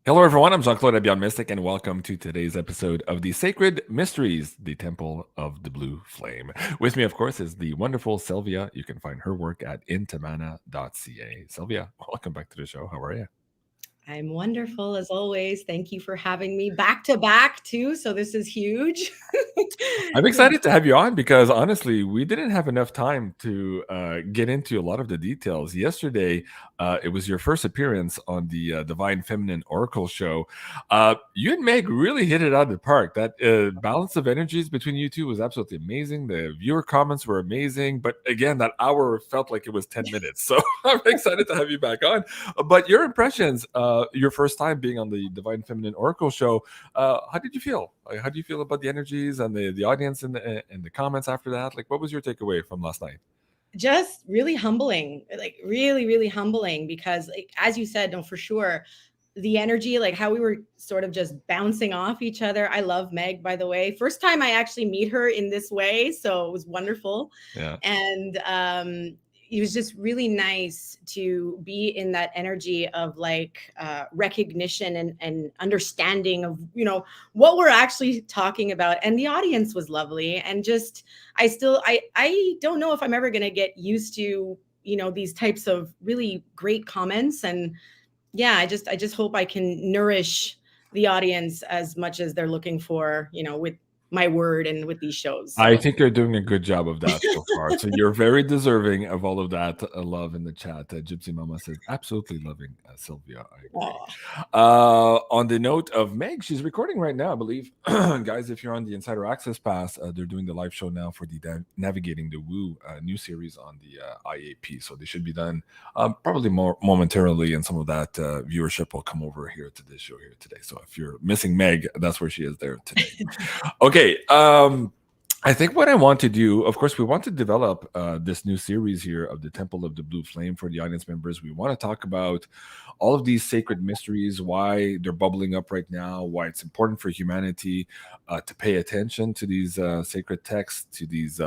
Hello, everyone. I'm JEAN-CLAUDE, Beyond Mystic, and welcome to today's episode of the Sacred Mysteries, the Temple of the Blue Flame. With me, of course, is the wonderful Selvia. You can find her work at intamana.ca. Selvia, welcome back to the show. How are you? I'm wonderful as always. Thank you for having me back to back too. So this is huge. I'm Yeah. excited to have you on because honestly, we didn't have enough time to get into a lot of the details. Yesterday, it was your first appearance on the Divine Feminine Oracle show. You and Meg really hit it out of the park. That balance of energies between you two was absolutely amazing. The viewer comments were amazing. But again, that hour felt like it was 10 minutes. So I'm excited to have you back on. But your impressions, your first time being on the Divine Feminine Oracle show, how did you feel? Like, how do you feel about the energies and the audience and the comments after that? Like, what was your takeaway from last night? Just really humbling, like really, really humbling because like, as you said, no, for sure. The energy, like how we were sort of just bouncing off each other. I love Meg, by the way. First time I actually meet her in this way. So it was wonderful. Yeah. And it was just really nice to be in that energy of like recognition and understanding of what we're actually talking about. And the audience was lovely. And just I don't know if I'm ever going to get used to these types of really great comments. And yeah, I just hope I can nourish the audience as much as they're looking for, with my word and with these shows. I So think you're doing a good job of that so far. So you're very deserving of all of that love in the chat. Gypsy Mama says, absolutely loving Sylvia. I agree. aw. On the note of Meg, she's recording right now, I believe. Guys, if you're on the Insider Access Pass, they're doing the live show now for the Navigating the Woo new series on the IAP. So they should be done probably more momentarily, and some of that viewership will come over here to this show here today. So if you're missing Meg, that's where she is there today. Okay. I think what I want to do, of course, we want to develop this new series here of the Temple of the Blue Flame for the audience members. We want to talk about all of these sacred mysteries, why they're bubbling up right now, why it's important for humanity to pay attention to these sacred texts, to these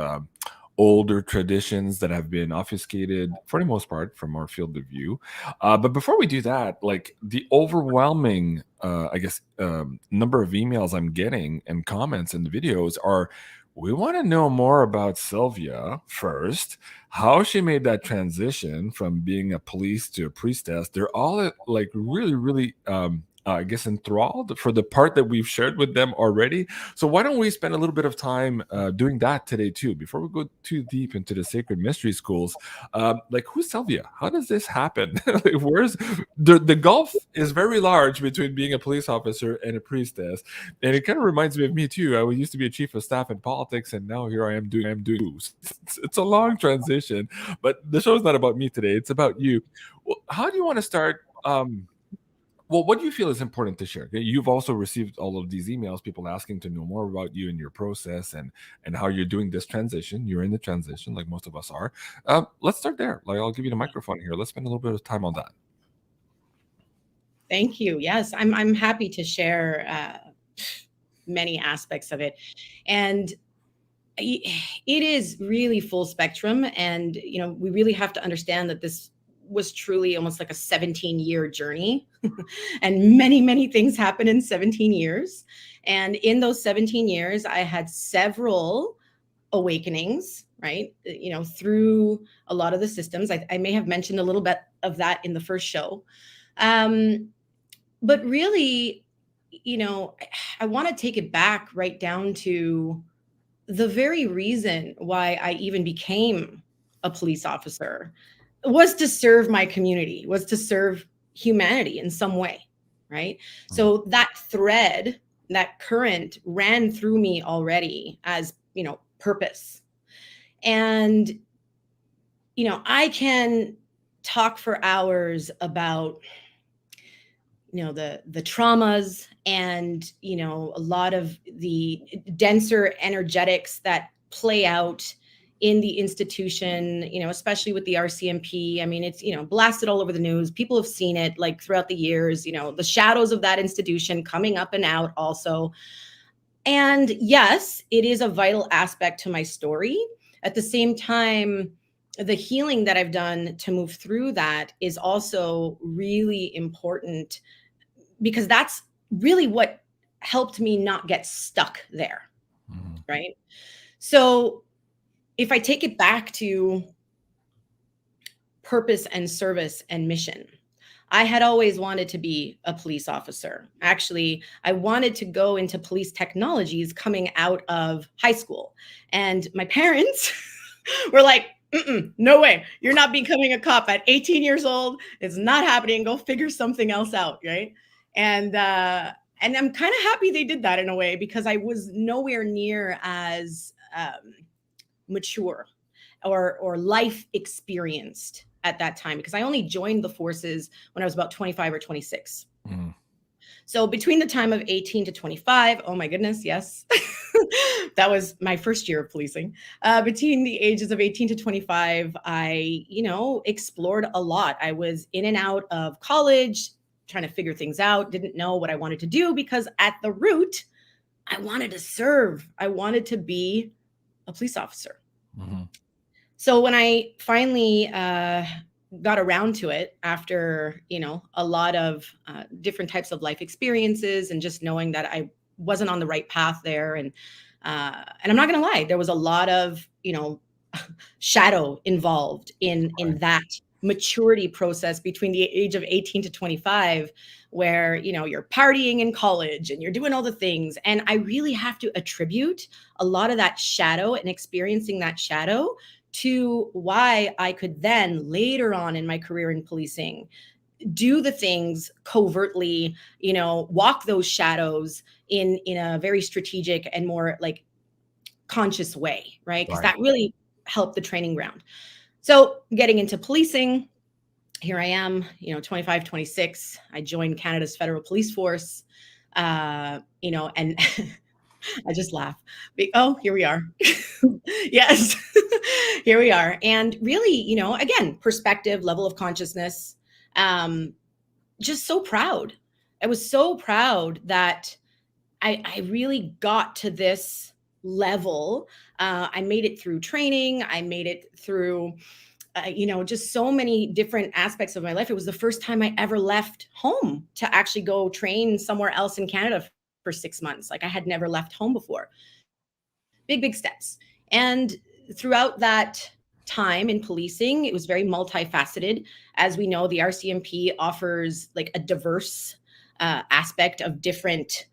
older traditions that have been obfuscated for the most part from our field of view. But before we do that, like the overwhelming, I guess, number of emails I'm getting and comments and videos are, we want to know more about Sylvia first, how she made that transition from being a police to a priestess. They're all like really, really, I guess, enthralled for the part that we've shared with them already. So why don't we spend a little bit of time doing that today too, before we go too deep into the sacred mystery schools? Like, who's Sylvia? How does this happen? Like, where's the gulf is very large between being a police officer and a priestess, and it kind of reminds me of me too. I used to be a chief of staff in politics, and now here I am doing. It's a long transition, but the show's not about me today. It's about you. Well, how do you want to start? Well, what do you feel is important to share? Okay, you've also received all of these emails, people asking to know more about you and your process and how you're doing this transition. You're in the transition, like most of us are. Let's start there. Like, I'll give you the microphone here. Let's spend a little bit of time on that. Thank you. Yes, I'm happy to share many aspects of it. And it is really full spectrum. And, we really have to understand that this was truly almost like a 17-year journey. And many, many things happened in 17 years. And in those 17 years, I had several awakenings, right? Through a lot of the systems. I may have mentioned a little bit of that in the first show. But really, I want to take it back right down to the very reason why I even became a police officer was to serve my community, was to serve humanity in some way, right? Mm. So that thread, that current ran through me already as, purpose. And, I can talk for hours about the traumas and a lot of the denser energetics that play out in the institution, especially with the RCMP. I mean, it's blasted all over the news. People have seen it like throughout the years, the shadows of that institution coming up and out also. And yes, it is a vital aspect to my story. At the same time, the healing that I've done to move through that is also really important because that's really what helped me not get stuck there, right? So if I take it back to purpose and service and mission, I had always wanted to be a police officer. Actually, I wanted to go into police technologies coming out of high school. And my parents were like, no way, you're not becoming a cop at 18 years old. It's not happening. Go figure something else out, right? And I'm kind of happy they did that in a way, because I was nowhere near as mature or life experienced at that time, because I only joined the forces when I was about 25 or 26. So between the time of 18 to 25, oh my goodness, yes, that was my first year of policing. Between the ages of 18 to 25, I, explored a lot. I was in and out of college, trying to figure things out, didn't know what I wanted to do, because at the root, I wanted to serve. I wanted to be a police officer. So when I finally got around to it, after a lot of different types of life experiences, and just knowing that I wasn't on the right path there, and I'm not going to lie, there was a lot of shadow involved in that maturity process between the age of 18 to 25, where you're partying in college and you're doing all the things. And I really have to attribute a lot of that shadow and experiencing that shadow to why I could then later on in my career in policing do the things covertly, walk those shadows in a very strategic and more like conscious way, right? Because that really helped the training ground. So getting into policing, here I am, 25, 26. I joined Canada's Federal Police Force, and I just laugh. Oh, here we are. Yes, here we are. And really, again, perspective, level of consciousness, just so proud. I was so proud that I really got to this level. I made it through training. I made it through, just so many different aspects of my life. It was the first time I ever left home to actually go train somewhere else in Canada for 6 months. Like, I had never left home before. Big steps. And throughout that time in policing, it was very multifaceted. As we know, the RCMP offers like a diverse aspect of different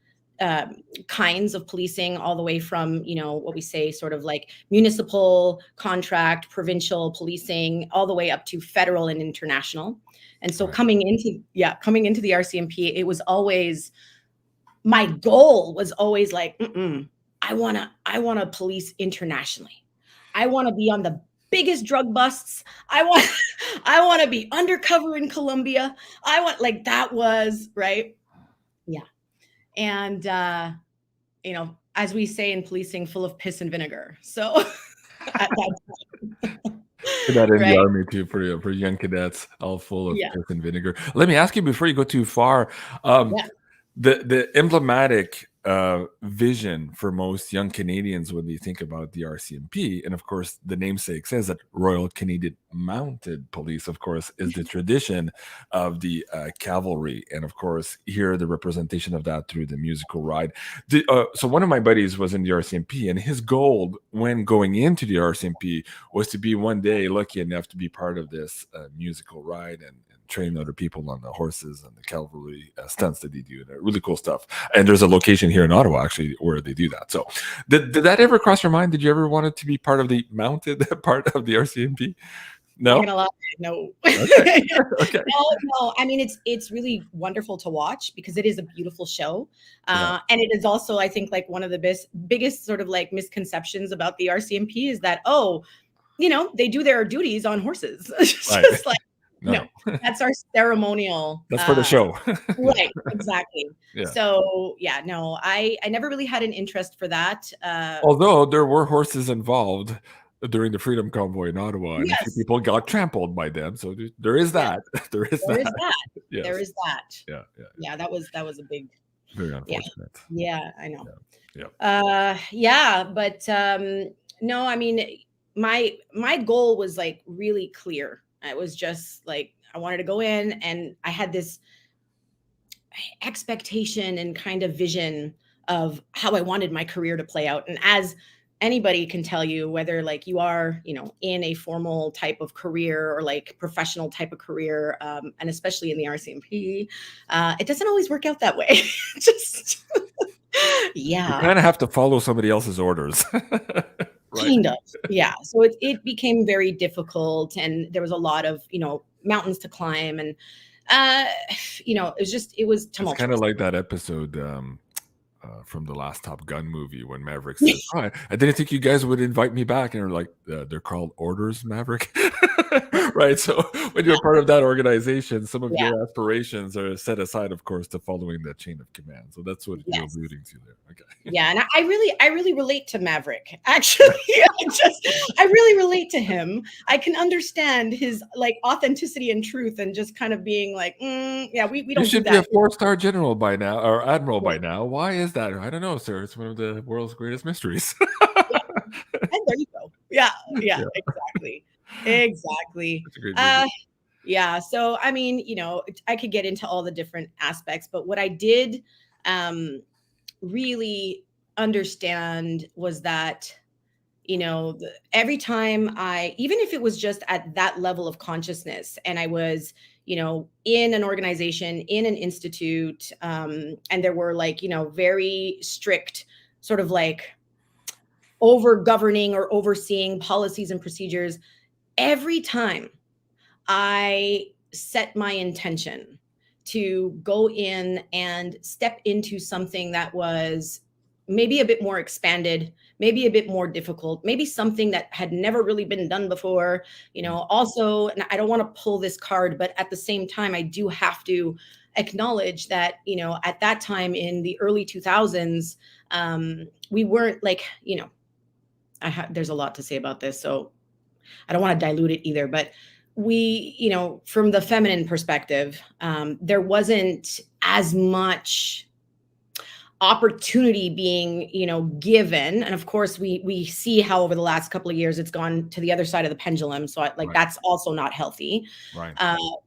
kinds of policing, all the way from, what we say sort of like municipal, contract, provincial policing, all the way up to federal and international. And so coming into the RCMP, it was always, my goal was always like, I want to police internationally. I want to be on the biggest drug busts. I want to be undercover in Colombia. That was right. Yeah. And, as we say in policing, full of piss and vinegar. So at that time. That in the army too, for young cadets, all full of piss and vinegar. Let me ask you before you go too far, the emblematic vision for most young Canadians when they think about the RCMP, and of course the namesake says that Royal Canadian Mounted Police, of course, is the tradition of the cavalry, and of course here the representation of that through the musical ride. So one of my buddies was in the RCMP, and his goal when going into the RCMP was to be one day lucky enough to be part of this musical ride and train other people on the horses and the cavalry stunts that they do. Really cool stuff. And there's a location here in Ottawa actually where they do that. So did that ever cross your mind? Did you ever want it to be part of the mounted part of the RCMP? No? I'm not gonna lie, no. Okay. Okay. No. I mean, it's really wonderful to watch because it is a beautiful show. And it is also, I think, like one of the biggest sort of like misconceptions about the RCMP is that, they do their duties on horses. Just like, no, that's our ceremonial. That's for the show. Right, exactly. So no, I never really had an interest for that. Although there were horses involved during the Freedom Convoy in Ottawa, and a few people got trampled by them. So there is that. There is that. Yes. There is that. Yeah. That was a big. Very unfortunate. Yeah, I know. But no, I mean, my goal was like really clear. It was just like I wanted to go in, and I had this. expectation and kind of vision of how I wanted my career to play out. And as anybody can tell you, whether like you are, in a formal type of career or like professional type of career, and especially in the RCMP, it doesn't always work out that way. Just You yeah. kind of have to follow somebody else's orders. Right. Kind of, yeah. So it became very difficult, and there was a lot of mountains to climb, and it was It's kind of tumultuous. like that episode from the last Top Gun movie when Maverick says, "Oh, I didn't think you guys would invite me back," and they're like, "They're called orders, Maverick." Right. So when you're part of that organization, some of Yeah. your aspirations are set aside, of course, to following that chain of command. So that's what you're Yes. alluding to there. Okay. Yeah, and I really relate to Maverick. Actually, I really relate to him. I can understand his like authenticity and truth, and just kind of being like, yeah, we You don't do should be a that. 4-star general by now, or admiral Yeah, by now. Why is that? I don't know, sir. It's one of the world's greatest mysteries. yeah. And there you go. Yeah, yeah, Yeah, exactly, exactly. it's a great movie. Uh, Yeah. So, I mean, I could get into all the different aspects, but what I did really understand was that, every time even if it was just at that level of consciousness, and I was, in an organization, in an institute, and there were like, very strict sort of like over governing or overseeing policies and procedures, every time I set my intention to go in and step into something that was maybe a bit more expanded, maybe a bit more difficult, maybe something that had never really been done before. Also, and I don't want to pull this card, but at the same time, I do have to acknowledge that, at that time in the early 2000s, we weren't like, there's a lot to say about this. So I don't want to dilute it either, but we, from the feminine perspective, there wasn't as much opportunity being, given. And of course, we see how over the last couple of years it's gone to the other side of the pendulum. So Right. that's also not healthy. Right.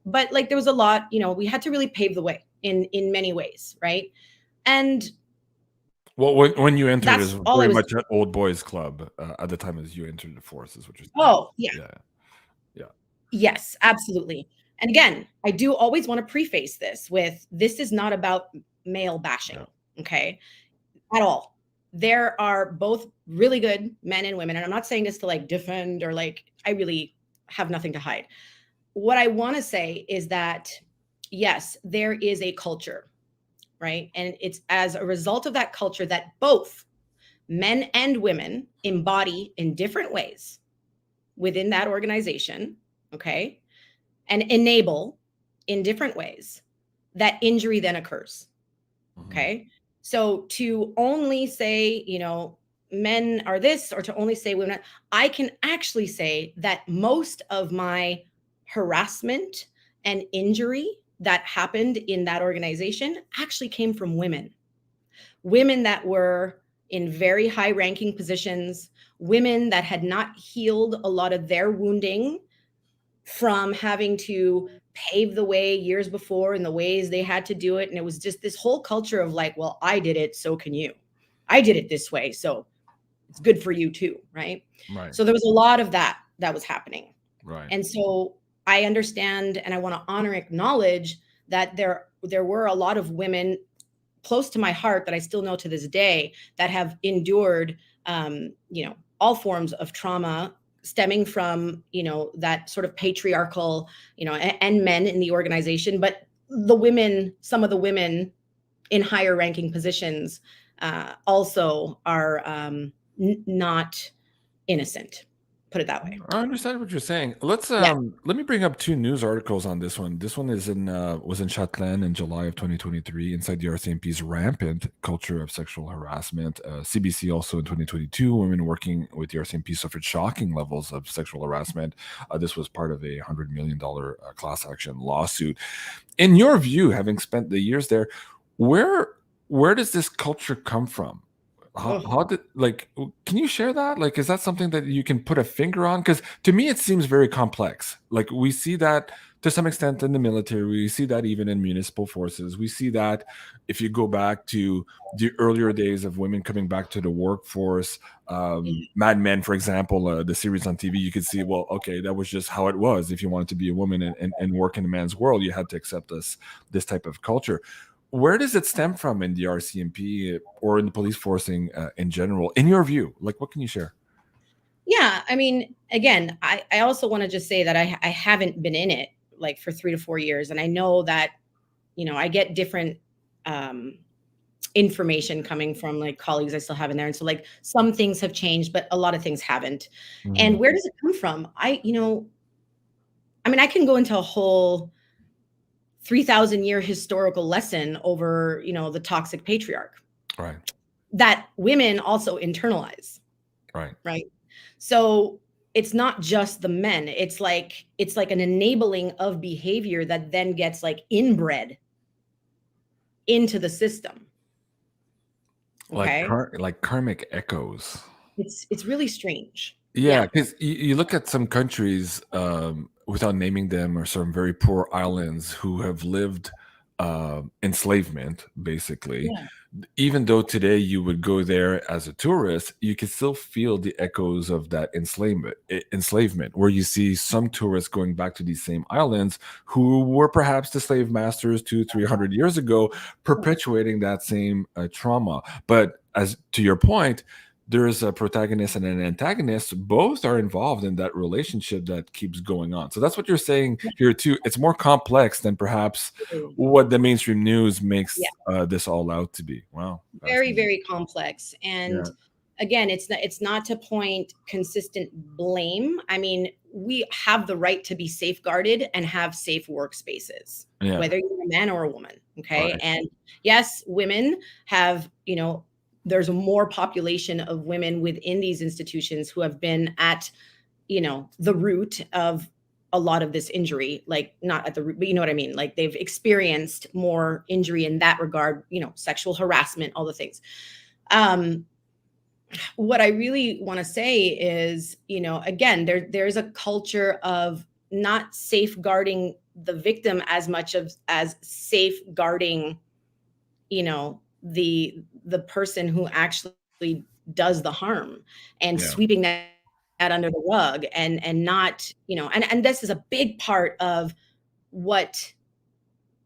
But like there was a lot, we had to really pave the way in many ways, right? And Well, when you entered that's as all I very was. much an old boys club at the time as you entered the force, is what you're saying. Oh, yeah. Yeah. Yeah. Yes, absolutely. And again, I do always want to preface this with this is not about male bashing, Yeah. okay? At all. There are both really good men and women. And I'm not saying this to like defend or like, I really have nothing to hide. What I want to say is that, yes, there is a culture, right? And it's as a result of that culture that both men and women embody in different ways within that organization, okay? And enable in different ways that injury then occurs. Okay. So to only say, men are this, or to only say women, I can actually say that most of my harassment and injury that happened in that organization actually came from women that were in very high ranking positions, women that had not healed a lot of their wounding from having to pave the way years before in the ways they had to do it. And it was just this whole culture of like, well, I did it, so can you. I did it this way, so it's good for you too, right? Right. So there was a lot of that was happening. Right. And so I understand, and I want to honor, acknowledge that there were a lot of women close to my heart that I still know to this day that have endured, all forms of trauma stemming from, that sort of patriarchal, and men in the organization, but the women, some of the women in higher ranking positions, also are not innocent. Put it that way. I understand what you're saying. Let's Yeah. let me bring up two news articles on this one. This one is was in Châtelaine in July of 2023 inside the RCMP's rampant culture of sexual harassment. CBC also in 2022, women working with the RCMP suffered shocking levels of sexual harassment. This was part of a $100 million class action lawsuit. In your view, having spent the years there, where does this culture come from? How did, like, can you share that? Like, is that something that you can put a finger on? Because to me, it seems very complex. Like, we see that To some extent in the military. We see that even in municipal forces. We see that if you go back to the earlier days of women coming back to the workforce, Mhm. Mad Men, for example, the series on TV, you could see, well, okay, that was just how it was. If you wanted to be a woman and work in a man's world, you had to accept this type of culture. Where does it stem from in the RCMP or in the police forcing in general? In your view, like what can you share? Yeah, I mean, again, I also want to just say that I haven't been in it like for 3 to 4 years, and I know that I get different um, information coming from like colleagues I still have in there, and so like some things have changed, but a lot of things haven't. And Mhm. where does it come from? I mean, I can go into a whole 3,000-year historical lesson over the toxic patriarch Right, that women also internalize, right. right? So it's not just the men. It's like an enabling of behavior that then gets like inbred into the system. Okay? Like karmic echoes. It's really strange. Yeah, Yeah. because you look at some countries, without naming them, or some very poor islands who have lived enslavement, basically. Yeah. Even though today you would go there as a tourist, you can still feel the echoes of that enslavement, where you see some tourists going back to these same islands who were perhaps the slave masters 200-300 years ago, perpetuating that same trauma. But as to your point, there's a protagonist and an antagonist. Both are involved in that relationship that keeps going on. So that's what you're saying here too. It's more complex than perhaps what the mainstream news Yeah. makes this all out to be. Wow, Very, fascinating. very complex. And Yeah, again, it's not to point consistent blame. I mean, we have the right to be safeguarded and have safe workspaces, yeah, whether you're a man or a woman. Okay. right. And yes, women have, there's a more population of women within these institutions who have been at, the root of a lot of this injury, like not at the root, but you know what I mean? Like they've experienced more injury in that regard, sexual harassment, all the things. Um, what I really want to say is, again, there's a culture of not safeguarding the victim as much as safeguarding, the person who actually does the harm, and Yeah, sweeping that under the rug, and not, and this is a big part of what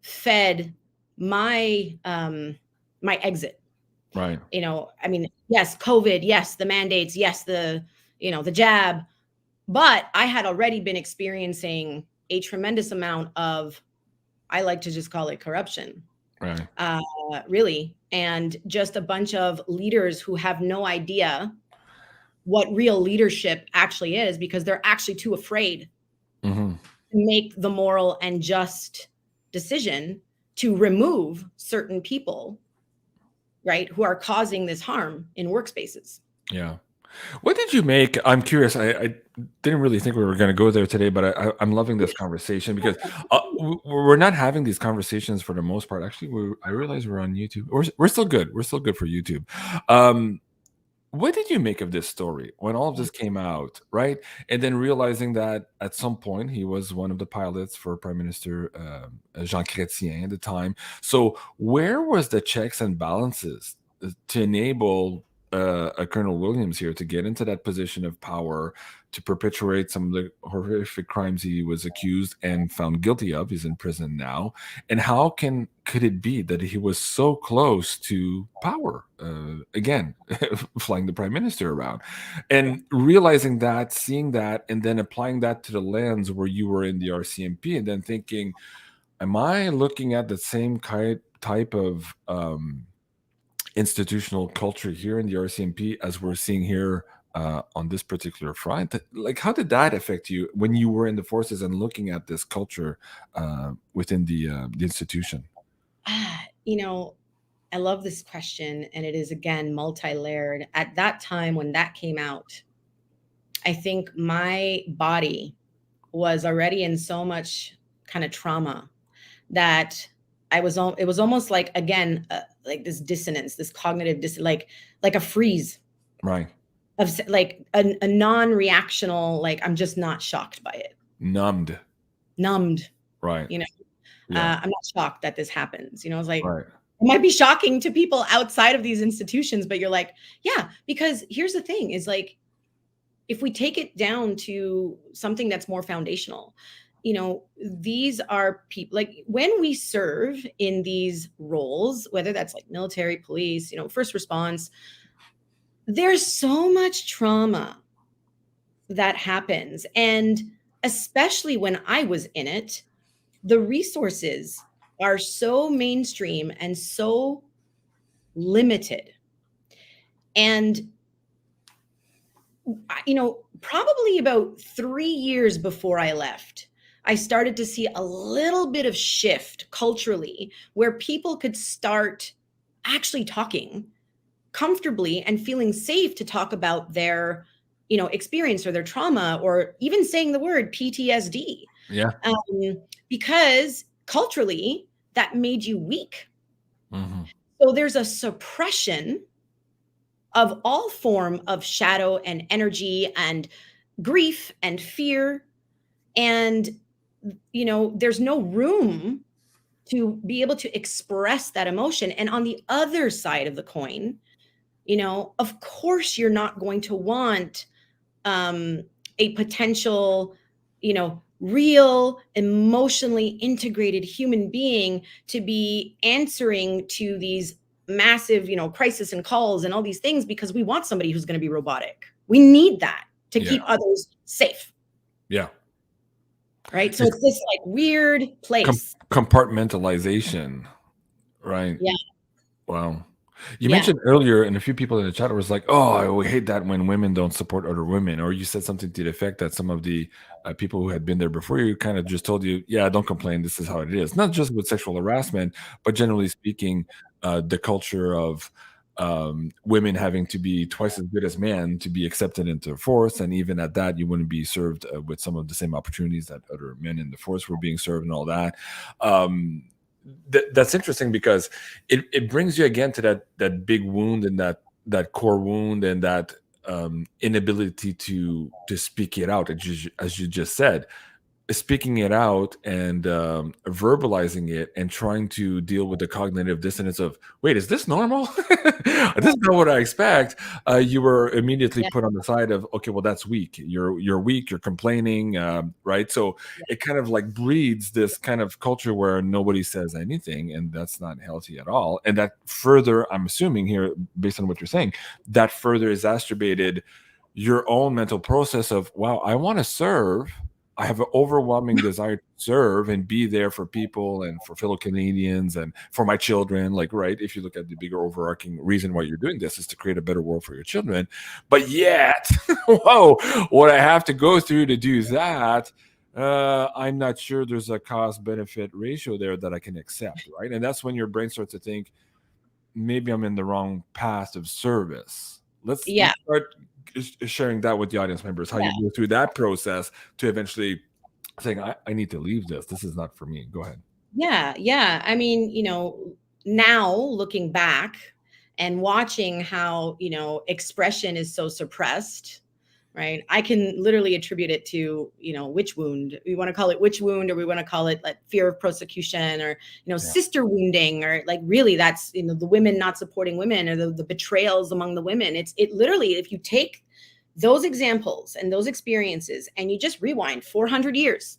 fed my exit. right. I mean, yes, COVID, yes, the mandates, yes, the jab, but I had already been experiencing a tremendous amount of, I like to just call it corruption, Right. uh, really, and just a bunch of leaders who have no idea what real leadership actually is, because they're actually too afraid Hmm. to make the moral and just decision to remove certain people, right, who are causing this harm in workspaces. Yeah. What did you make? I'm curious. I didn't really think we were going to go there today, but I'm loving this conversation because we're not having these conversations for the most part. Actually, I realize we're on YouTube. We're still good. We're still good for YouTube. Um, What did you make of this story when all of this came out, right? And then realizing that at some point he was one of the pilots for Prime Minister Jean Chrétien at the time. So where was the checks and balances to enable a Colonel Williams here to get into that position of power, to perpetuate some of the horrific crimes he was accused and found guilty of? He's in prison now. And how could it be that he was so close to power again, flying the prime minister around, and realizing that, seeing that, and then applying that to the lens where you were in the RCMP, and then thinking, am I looking at the same type of institutional culture here in the RCMP as we're seeing here on this particular front? Like, how did that affect you when you were in the forces and looking at this culture within the institution? Ah, I love this question, and it is again multi-layered. At that time when that came out, I think my body was already in so much kind of trauma that it was almost like, again, like this dissonance, this cognitive like a freeze Right. of like a non-reactional, like I'm just not shocked by it, Numbed. numbed. Right. You know, Yeah. I'm not shocked that this happens. You know, it's like, Right. it might be shocking to people outside of these institutions, but you're like, yeah, because here's the thing is like, if we take it down to something that's more foundational, you know, these are people like when we serve in these roles, whether that's like military, police, you know, first response, there's so much trauma that happens. And especially when I was in it, the resources are so mainstream and so limited. And you know, probably about 3 years before I left, I started to see a little bit of shift culturally where people could start actually talking comfortably and feeling safe to talk about their, you know, experience or their trauma or even saying the word PTSD. Yeah. Um, because culturally, that made you weak. Hmm. So there's a suppression of all form of shadow and energy and grief and fear, and you know there's no room to be able to express that emotion. And on the other side of the coin, you know, of course you're not going to want um, a potential, you know, real emotionally integrated human being to be answering to these massive, you know, crisis and calls and all these things because we want somebody who's going to be robotic. We need that to Yeah. keep others safe, Yeah. right? So It's it's this like weird place. compartmentalization, right? Yeah, Wow. You yeah, mentioned earlier, and a few people in the chat was like, "Oh, I would hate that when women don't support other women," or you said something to the effect that some of the people who had been there before you kind of just told you, "Yeah, don't complain. This is how it is." Not just with sexual harassment, but generally speaking, the culture of women having to be twice as good as men to be accepted into the force, and even at that, you wouldn't be served with some of the same opportunities that other men in the force were being served, and all that. Um, that's interesting because it brings you again to that big wound and that core wound and that inability to speak it out, as you just said, speaking it out and verbalizing it and trying to deal with the cognitive dissonance of, wait, is this normal? This is not what I expect. You were immediately yeah, put on the side of, okay, well, that's weak. You're weak. You're complaining, right? So it kind of like breeds this kind of culture where nobody says anything, and that's not healthy at all. And that further, I'm assuming here, based on what you're saying, that further exacerbated your own mental process of, wow, I want to serve. I have an overwhelming desire to serve and be there for people and for fellow Canadians and for my children. Like, right, if you look at the bigger overarching reason why you're doing this is to create a better world for your children. But yet, whoa, what I have to go through to do that, I'm not sure there's a cost benefit ratio there that I can accept, right? And that's when your brain starts to think, maybe I'm in the wrong path of service. Let's yeah, start sharing that with the audience members, how yeah. you go through that process to eventually saying, I need to leave this. This is not for me. Go ahead. Yeah, yeah. I mean, you know, now looking back and watching how, you know, expression is so suppressed, right? I can literally attribute it to, you know, witch wound. We want to call it witch wound, or we want to call it like fear of prosecution, or, you know, Yeah. sister wounding, or like really that's, you know, the women not supporting women, or the betrayals among the women. It literally, if you take those examples and those experiences and you just rewind 400 years,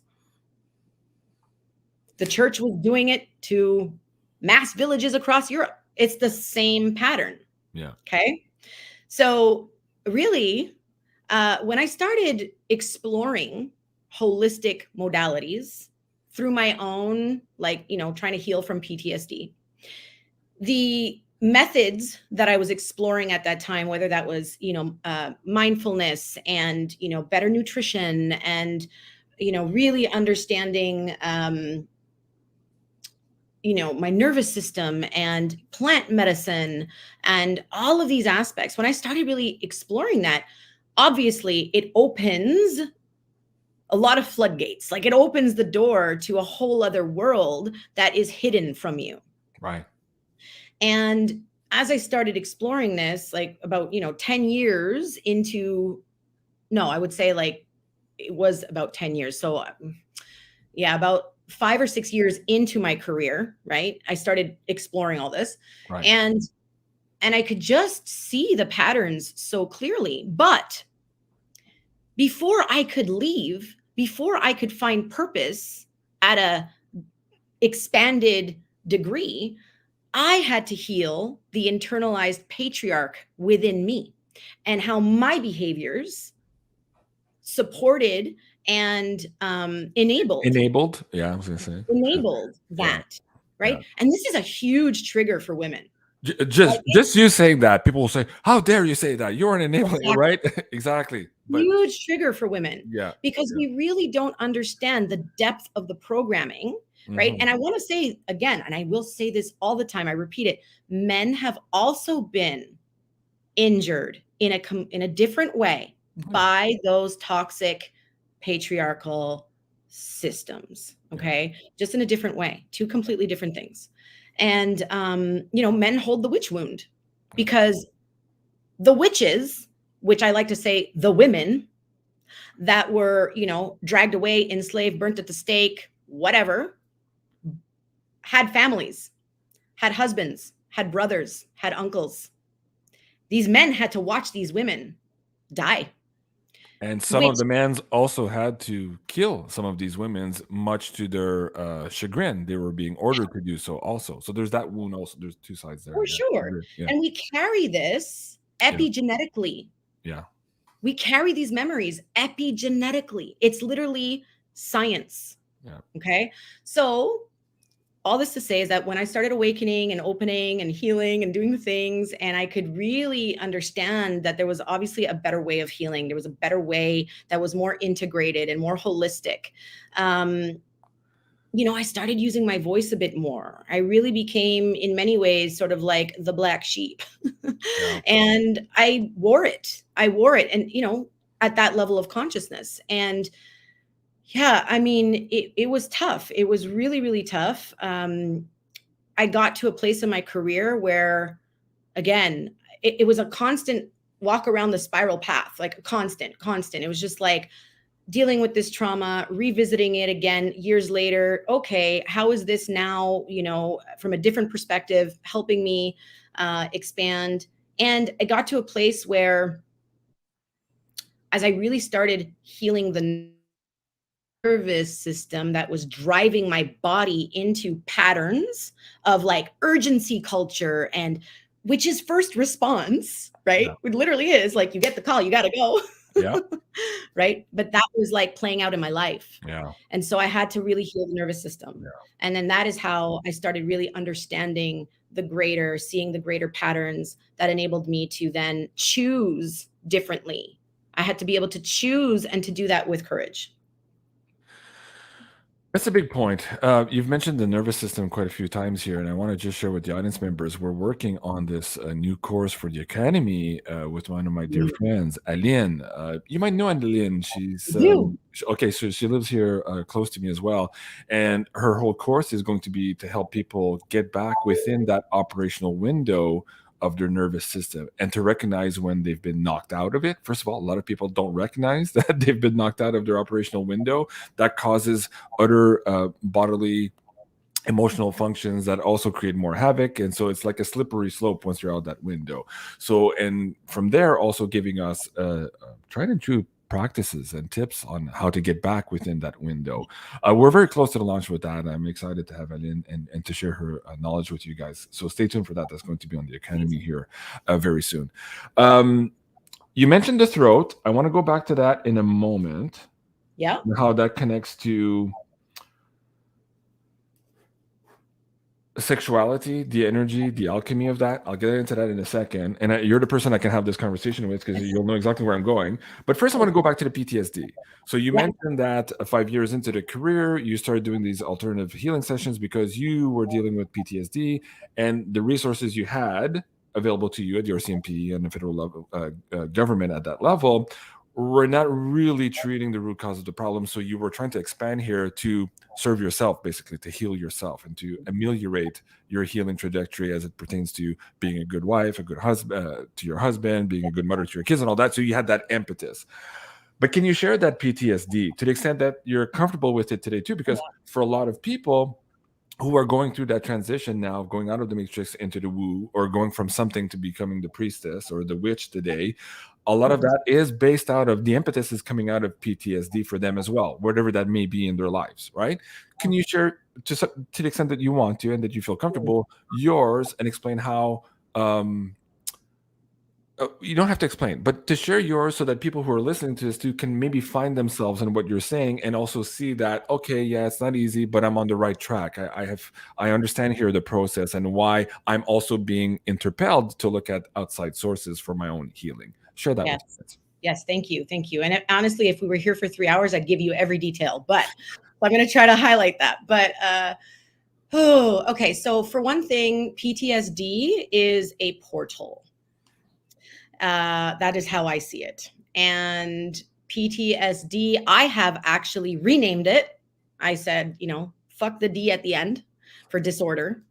the church was doing it to mass villages across Europe. It's the same pattern. Yeah. Okay. So, really, when I started exploring holistic modalities through my own, like, you know, trying to heal from PTSD, the methods that I was exploring at that time, whether that was, you know, mindfulness and, you know, better nutrition and, you know, really understanding, you know, my nervous system and plant medicine and all of these aspects, when I started really exploring that, obviously it opens a lot of floodgates. Like it opens the door to a whole other world that is hidden from you. Right. And as I started exploring this, like about, you know, 10 years into, no, I would say like it was about 10 years. So yeah, about 5 or 6 years into my career, right, I started exploring all this, Right. and I could just see the patterns so clearly. But before I could leave, before I could find purpose at a expanded degree, I had to heal the internalized patriarch within me and how my behaviors supported and enabled Enabled. Yeah, I was gonna say. Yeah. that, Yeah. right? And this is a huge trigger for women. Like, Just you saying that, people will say, "How dare you say that? You're an enabler," exactly. right? Exactly. But Huge trigger for women yeah, because yeah. we really don't understand the depth of the programming, right? Mhm. And I want to say again, and I will say this all the time, I repeat it, men have also been injured in a different way Yeah, by those toxic patriarchal systems, yeah, okay? Just in a different way, two completely different things. And men hold the witch wound yeah. because the witches, which I like to say the women that were, dragged away, enslaved, burnt at the stake, whatever, had families, had husbands, had brothers, had uncles. These men had to watch these women die, And some of which the men's also had to kill some of these women's, much to their chagrin. They were being ordered to do so also. So there's that wound also. There's two sides there. for Yeah. sure. Agree. Yeah. And we carry this Yeah. epigenetically. Yeah. We carry these memories epigenetically. It's literally science. Yeah. Okay. So all this to say is that when I started awakening and opening and healing and doing the things, and I could really understand that there was obviously a better way of healing, there was a better way that was more integrated and more holistic. I started using my voice a bit more. I really became, in many ways, sort of like the black sheep. Yeah. And I wore it. And, at that level of consciousness. And yeah, I mean, it was tough. It was really, really tough. I got to a place in my career where, again, it was a constant walk around the spiral path, like a constant. It was just like dealing with this trauma, revisiting it again years later. Okay, how is this now, from a different perspective, helping me expand? And I got to a place where, as I really started healing the nervous system that was driving my body into patterns of like urgency culture, and which is first response, Yeah. right? It literally is like you get the call, you got to go. Yeah. Right? But that was like playing out in my life. Yeah. And so I had to really heal the nervous system. Yeah. And then that is how I started really understanding seeing the greater patterns that enabled me to then choose differently. I had to be able to choose and to do that with courage. That's a big point. You've mentioned the nervous system quite a few times here, and I want to just share with the audience members, we're working on this new course for the academy with one of my dear Mm. friends, Aline. You might know Aline. I do. Okay, so she lives here close to me as well, and her whole course is going to be to help people get back within that operational window of their nervous system and to recognize when they've been knocked out of it. First of all, a lot of people don't recognize that they've been knocked out of their operational window. That causes other bodily emotional functions that also create more havoc, and so it's like a slippery slope once you're out that window. So, and from there also giving us tried and true practices and tips on how to get back within that window. We're very close to the launch with that. I'm excited to have Aline and to share her knowledge with you guys, so stay tuned for that. That's going to be on the academy here very soon. You mentioned the throat. I want to go back to that in a moment. Yeah. How that connects to sexuality, the energy, the alchemy of that. I'll get into that in a second. And you're the person I can have this conversation with because you'll know exactly where I'm going. But first, I want to go back to the PTSD. So you Yeah. mentioned that 5 years into the career, you started doing these alternative healing sessions because you were dealing with PTSD, and the resources you had available to you at your CMP and the federal level, government at that level were not really treating the root cause of the problem. So you were trying to expand here to serve yourself, basically, to heal yourself and to ameliorate your healing trajectory as it pertains to being a good wife, a good husband to your husband, being a good mother to your kids, and all that. So you had that impetus. But can you share that PTSD to the extent that you're comfortable with it today too? Because for a lot of people who are going through that transition now, going out of the matrix into the woo, or going from something to becoming the priestess or the witch today, a lot of Mhm. that is based out of the impetus is coming out of PTSD for them as well, whatever that may be in their lives, right? Can you share to the extent that you want to and that you feel comfortable yours and explain how um, you don't have to explain, but to share yours so that people who are listening to this too can maybe find themselves in what you're saying and also see that, okay, yeah, it's not easy, but I'm on the right track. I understand here the process and why I'm also being interpelled to look at outside sources for my own healing. Share that with Yes. me. Yes. Thank you. Thank you. And honestly, if we were here for 3 hours, I'd give you every detail, but I'm going to try to highlight that. But, oh, okay. So for one thing, PTSD is a portal. That is how I see it. And PTSD, I have actually renamed it. I said, fuck the D at the end for disorder.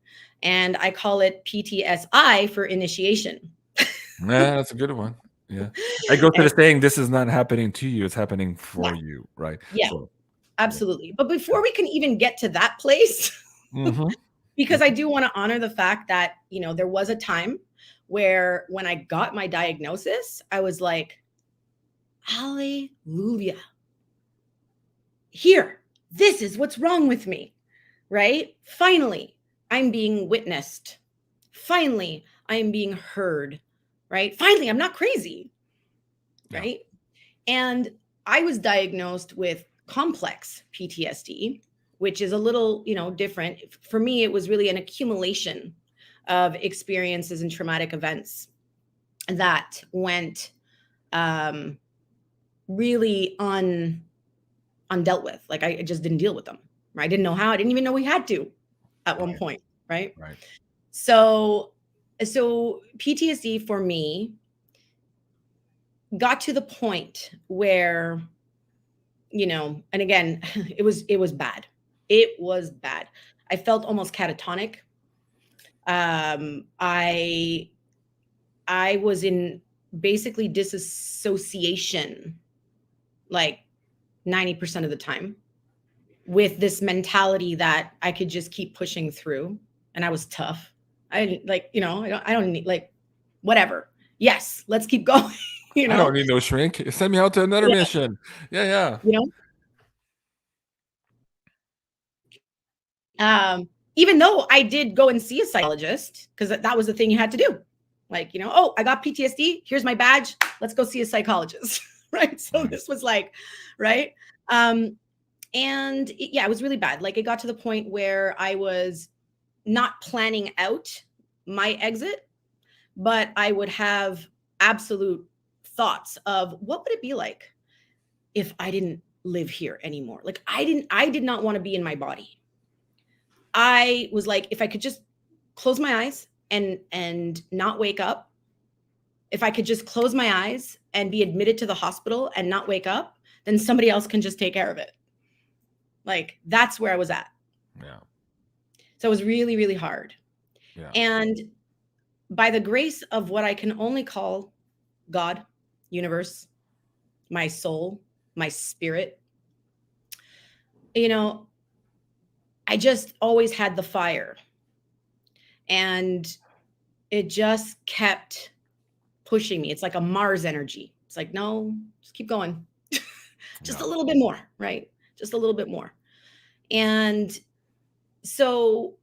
And I call it PTSI for initiation. Yeah, that's a good one. Yeah. I go to the And saying, this is not happening to you, it's happening yeah, for you, right? yeah, So, yeah. absolutely. But before we can even get to that place, Hmm. because I do want to honor the fact that, there was a time where when I got my diagnosis, I was like, hallelujah. Here, this is what's wrong with me, right? Finally, I'm being witnessed. Finally, I am being heard, right? Finally, I'm not crazy, Yeah. right? And I was diagnosed with complex PTSD, which is a little, different. For me, it was really an accumulation of experiences and traumatic events that went um, really undealt with. Like I just didn't deal with them. Right? I didn't know how. I didn't even know we had to at one Right. point. Right. Right. So, so PTSD for me got to the point where, and again, it was bad. It was bad. I felt almost catatonic. I was in basically disassociation like 90% of the time, with this mentality that I could just keep pushing through, and I was tough. I didn't like, I don't need like whatever. Yes, let's keep going, you I don't know? need no shrink. Send me out to another Yeah, mission. Yeah, yeah. you know? Even though I did go and see a psychologist, because that was the thing you had to do. Like, oh, I got PTSD. Here's my badge. Let's go see a psychologist. Right. So Right. this was like, right. And yeah, it was really bad. Like it got to the point where I was not planning out my exit, but I would have absolute thoughts of what would it be like if I didn't live here anymore? Like I did not want to be in my body. I was like, if I could just close my eyes and not wake up, if I could just close my eyes and be admitted to the hospital and not wake up, then somebody else can just take care of it. Like that's where I was at. Yeah. So it was really, really hard. Yeah. And by the grace of what I can only call God, universe, my soul, my spirit, I just always had the fire. And it just kept pushing me. It's like a Mars energy. It's like, no, just keep going. Just Yeah. a little bit more, right? Just a little bit more. And so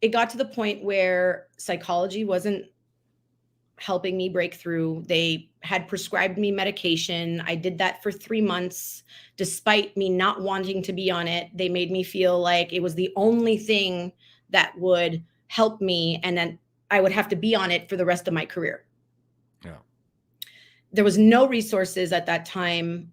it got to the point where psychology wasn't helping me break through. They had prescribed me medication. I did that for 3 months. Despite me not wanting to be on it, they made me feel like it was the only thing that would help me, and then I would have to be on it for the rest of my career. Yeah. There was no resources at that time.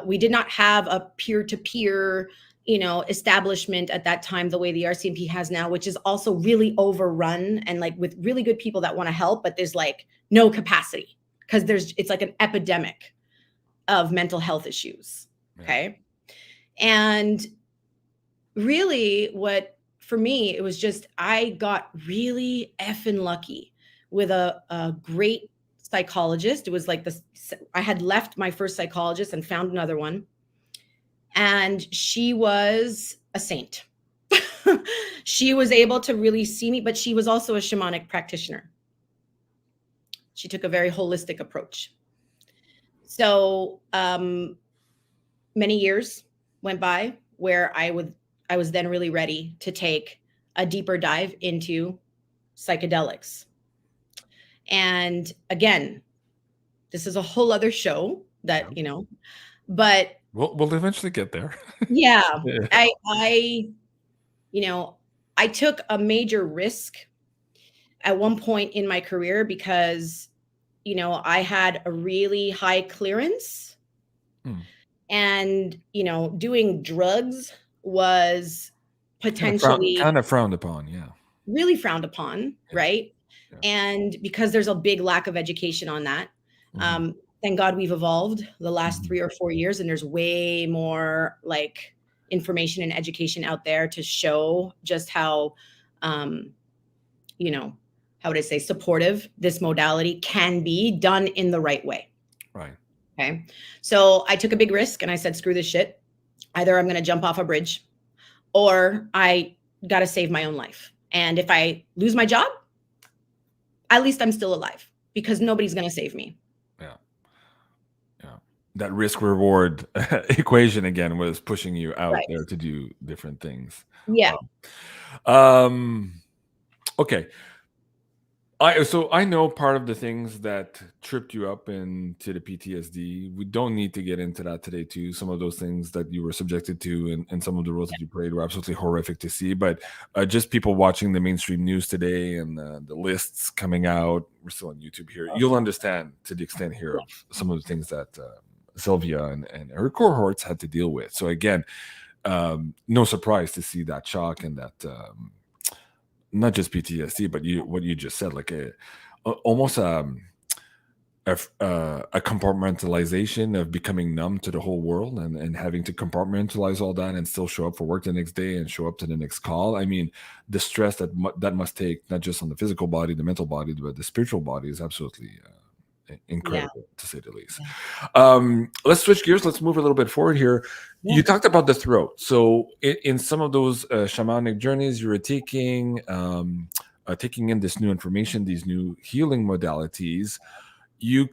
We did not have a peer-to-peer, establishment at that time the way the RCMP has now, which is also really overrun and like with really good people that want to help, but there's like no capacity because it's like an epidemic of mental health issues. Yeah. Okay. And really what for me, it was just I got really effing lucky with a great psychologist. It was like this, I had left my first psychologist and found another one. And she was a saint. She was able to really see me, but she was also a shamanic practitioner. She took a very holistic approach. So many years went by where I was then really ready to take a deeper dive into psychedelics. And again, this is a whole other show that, but We'll eventually get there. yeah, Yeah. I I took a major risk at one point in my career because, I had a really high clearance, and, doing drugs was potentially Kind of frowned upon, yeah. really frowned upon, Yeah. right? Yeah. And because there's a big lack of education on that. Thank God we've evolved the last 3 or 4 years, and there's way more like information and education out there to show just how, how would I say, supportive this modality can be done in the right way. Right. Okay. So I took a big risk and I said, screw this shit. Either I'm going to jump off a bridge or I got to save my own life. And if I lose my job, at least I'm still alive because nobody's going to save me. Yeah. Yeah. That risk reward equation again was pushing you out Right. there to do different things. Yeah. Okay. So I know part of the things that tripped you up into the PTSD. We don't need to get into that today too. Some of those things that you were subjected to and some of the roles that you played were absolutely horrific to see. But just people watching the mainstream news today and the lists coming out, we're still on YouTube here, you'll understand to the extent here of some of the things that Sylvia and her cohorts had to deal with. So again, no surprise to see that shock and that not just PTSD, but what you just said, like almost a compartmentalization of becoming numb to the whole world and having to compartmentalize all that and still show up for work the next day and show up to the next call. I mean, the stress that must take not just on the physical body, the mental body, but the spiritual body is absolutely incredible, to say the least. Let's switch gears. Let's move a little bit forward here. You talked about the throat. So in some of those shamanic journeys you were taking in this new information, these new healing modalities, you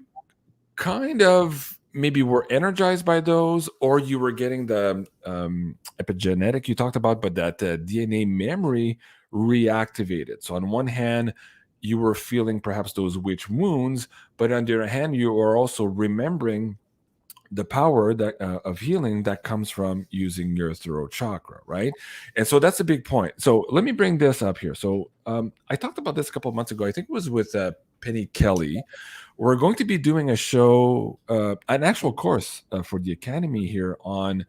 kind of maybe were energized by those, or you were getting the epigenetic you talked about, but that DNA memory reactivated. So on one hand, you were feeling perhaps those witch wounds, but on the other hand, you are also remembering the power that of healing that comes from using your throat chakra, right? And so that's a big point. So let me bring this up here. So I talked about this a couple of months ago. I think it was with Penny Kelly. We're going to be doing a show, an actual course for the Academy here on,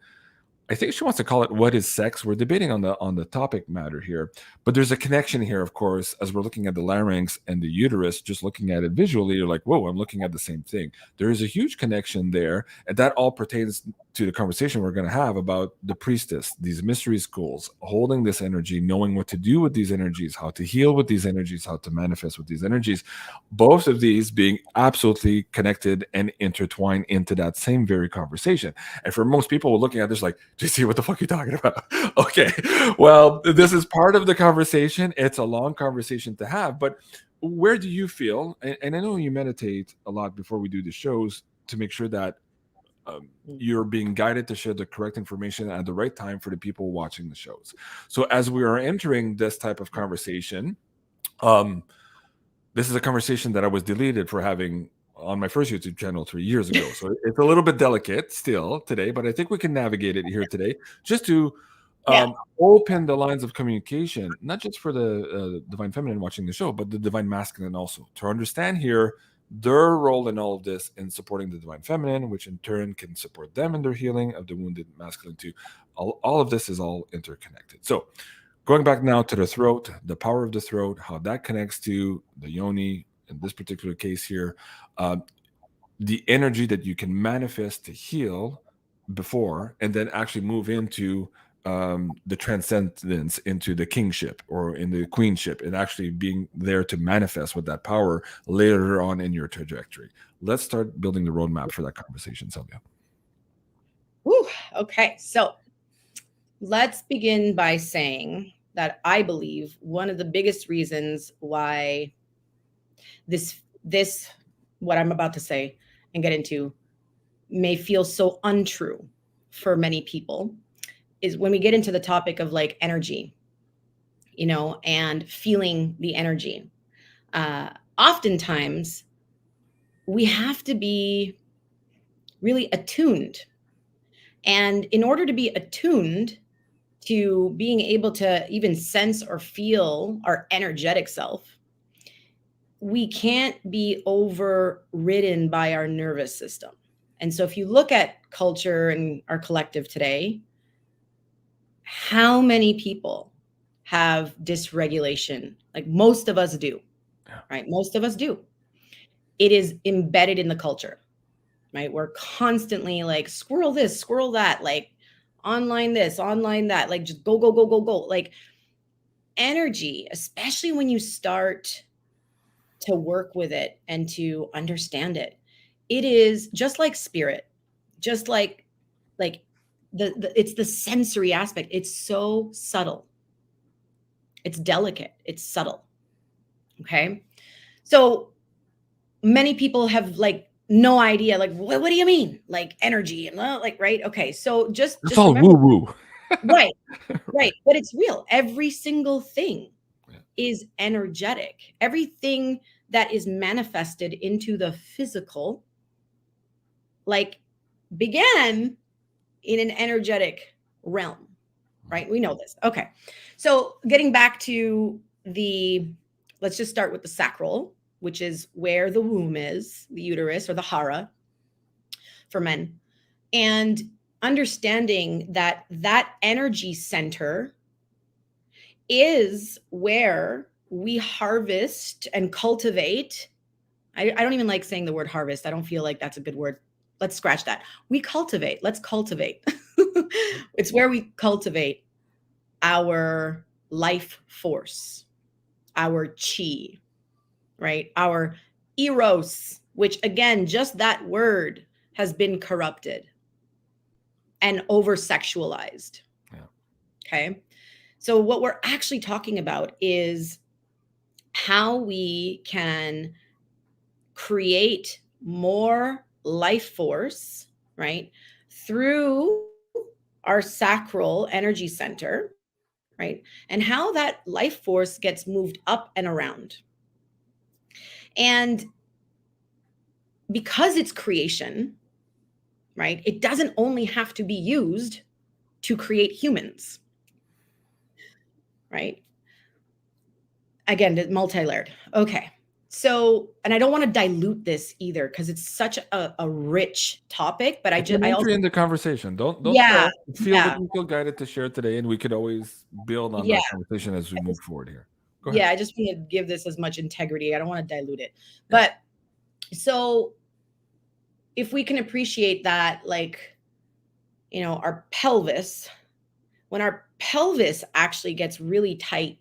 I think she wants to call it "What is Sex?" We're debating on the topic matter here, but there's a connection here, of course, as we're looking at the larynx and the uterus. Just looking at it visually, you're like, "Whoa, I'm looking at the same thing." There is a huge connection there, and that all pertains to the conversation we're going to have about the priestess, these mystery schools, holding this energy, knowing what to do with these energies, how to heal with these energies, how to manifest with these energies. Both of these being absolutely connected and intertwined into that same very conversation. And for most people, we're looking at this like, JC, what the fuck are you talking about? Okay, well, this is part of the conversation. It's a long conversation to have, but where do you feel? And I know you meditate a lot before we do the shows to make sure that you're being guided to share the correct information at the right time for the people watching the shows. So as we are entering this type of conversation, this is a conversation that I was deleted for having on my first YouTube channel 3 years ago. So it's a little bit delicate still today, but I think we can navigate it here today just to open the lines of communication, not just for the Divine Feminine watching the show, but the Divine Masculine also, to understand here their role in all of this in supporting the Divine Feminine, which in turn can support them in their healing of the wounded masculine too. All of this is all interconnected. So going back now to the throat, the power of the throat, how that connects to the yoni in this particular case here, the energy that you can manifest to heal before and then actually move into the transcendence into the kingship or in the queenship, and actually being there to manifest with that power later on in your trajectory. Let's start building the roadmap for that conversation, Sylvia. Whew, okay, so let's begin by saying that I believe one of the biggest reasons why this what I'm about to say and get into may feel so untrue for many people is when we get into the topic of like energy, and feeling the energy. Oftentimes, we have to be really attuned. And in order to be attuned to being able to even sense or feel our energetic self, we can't be overridden by our nervous system. And so if you look at culture and our collective today, how many people have dysregulation? Like most of us do, right? Most of us do. It is embedded in the culture, right? We're constantly like squirrel this, squirrel that, like online this, online that, like just go, go, go, go, go. Like energy, especially when you start to work with it and to understand it, it is just like spirit, just like it's the sensory aspect. It's so subtle. It's delicate. It's subtle. Okay. So many people have like no idea, like, what do you mean? Like energy and like, right. Okay. So It's just all remember, woo woo. right, right. But it's real. Every single thing Yeah. is energetic. Everything that is manifested into the physical, like began in an energetic realm, right? We know this. Okay. So getting back to let's just start with the sacral, which is where the womb is, the uterus or the hara for men. And understanding that that energy center is where we harvest and cultivate. I don't even like saying the word harvest. I don't feel like that's a good word. Let's scratch that. We cultivate. Let's cultivate. It's where we cultivate our life force, our chi, right? Our eros, which again, just that word has been corrupted and over sexualized. Yeah. Okay. So, what we're actually talking about is how we can create more life force, right? Through our sacral energy center, right? And how that life force gets moved up and around. And because it's creation, right? It doesn't only have to be used to create humans, right? Again, multi-layered. Okay. So, and I don't want to dilute this either because it's such a rich topic, but It's an I also, entry in the conversation. Don't yeah, feel yeah, that you feel guided to share today, and we could always build on yeah. that conversation as we I move just, forward here. Go ahead. yeah, I just want to give this as much integrity. I don't want to dilute it. Yeah. But so if we can appreciate that, like, our pelvis, when our pelvis actually gets really tight,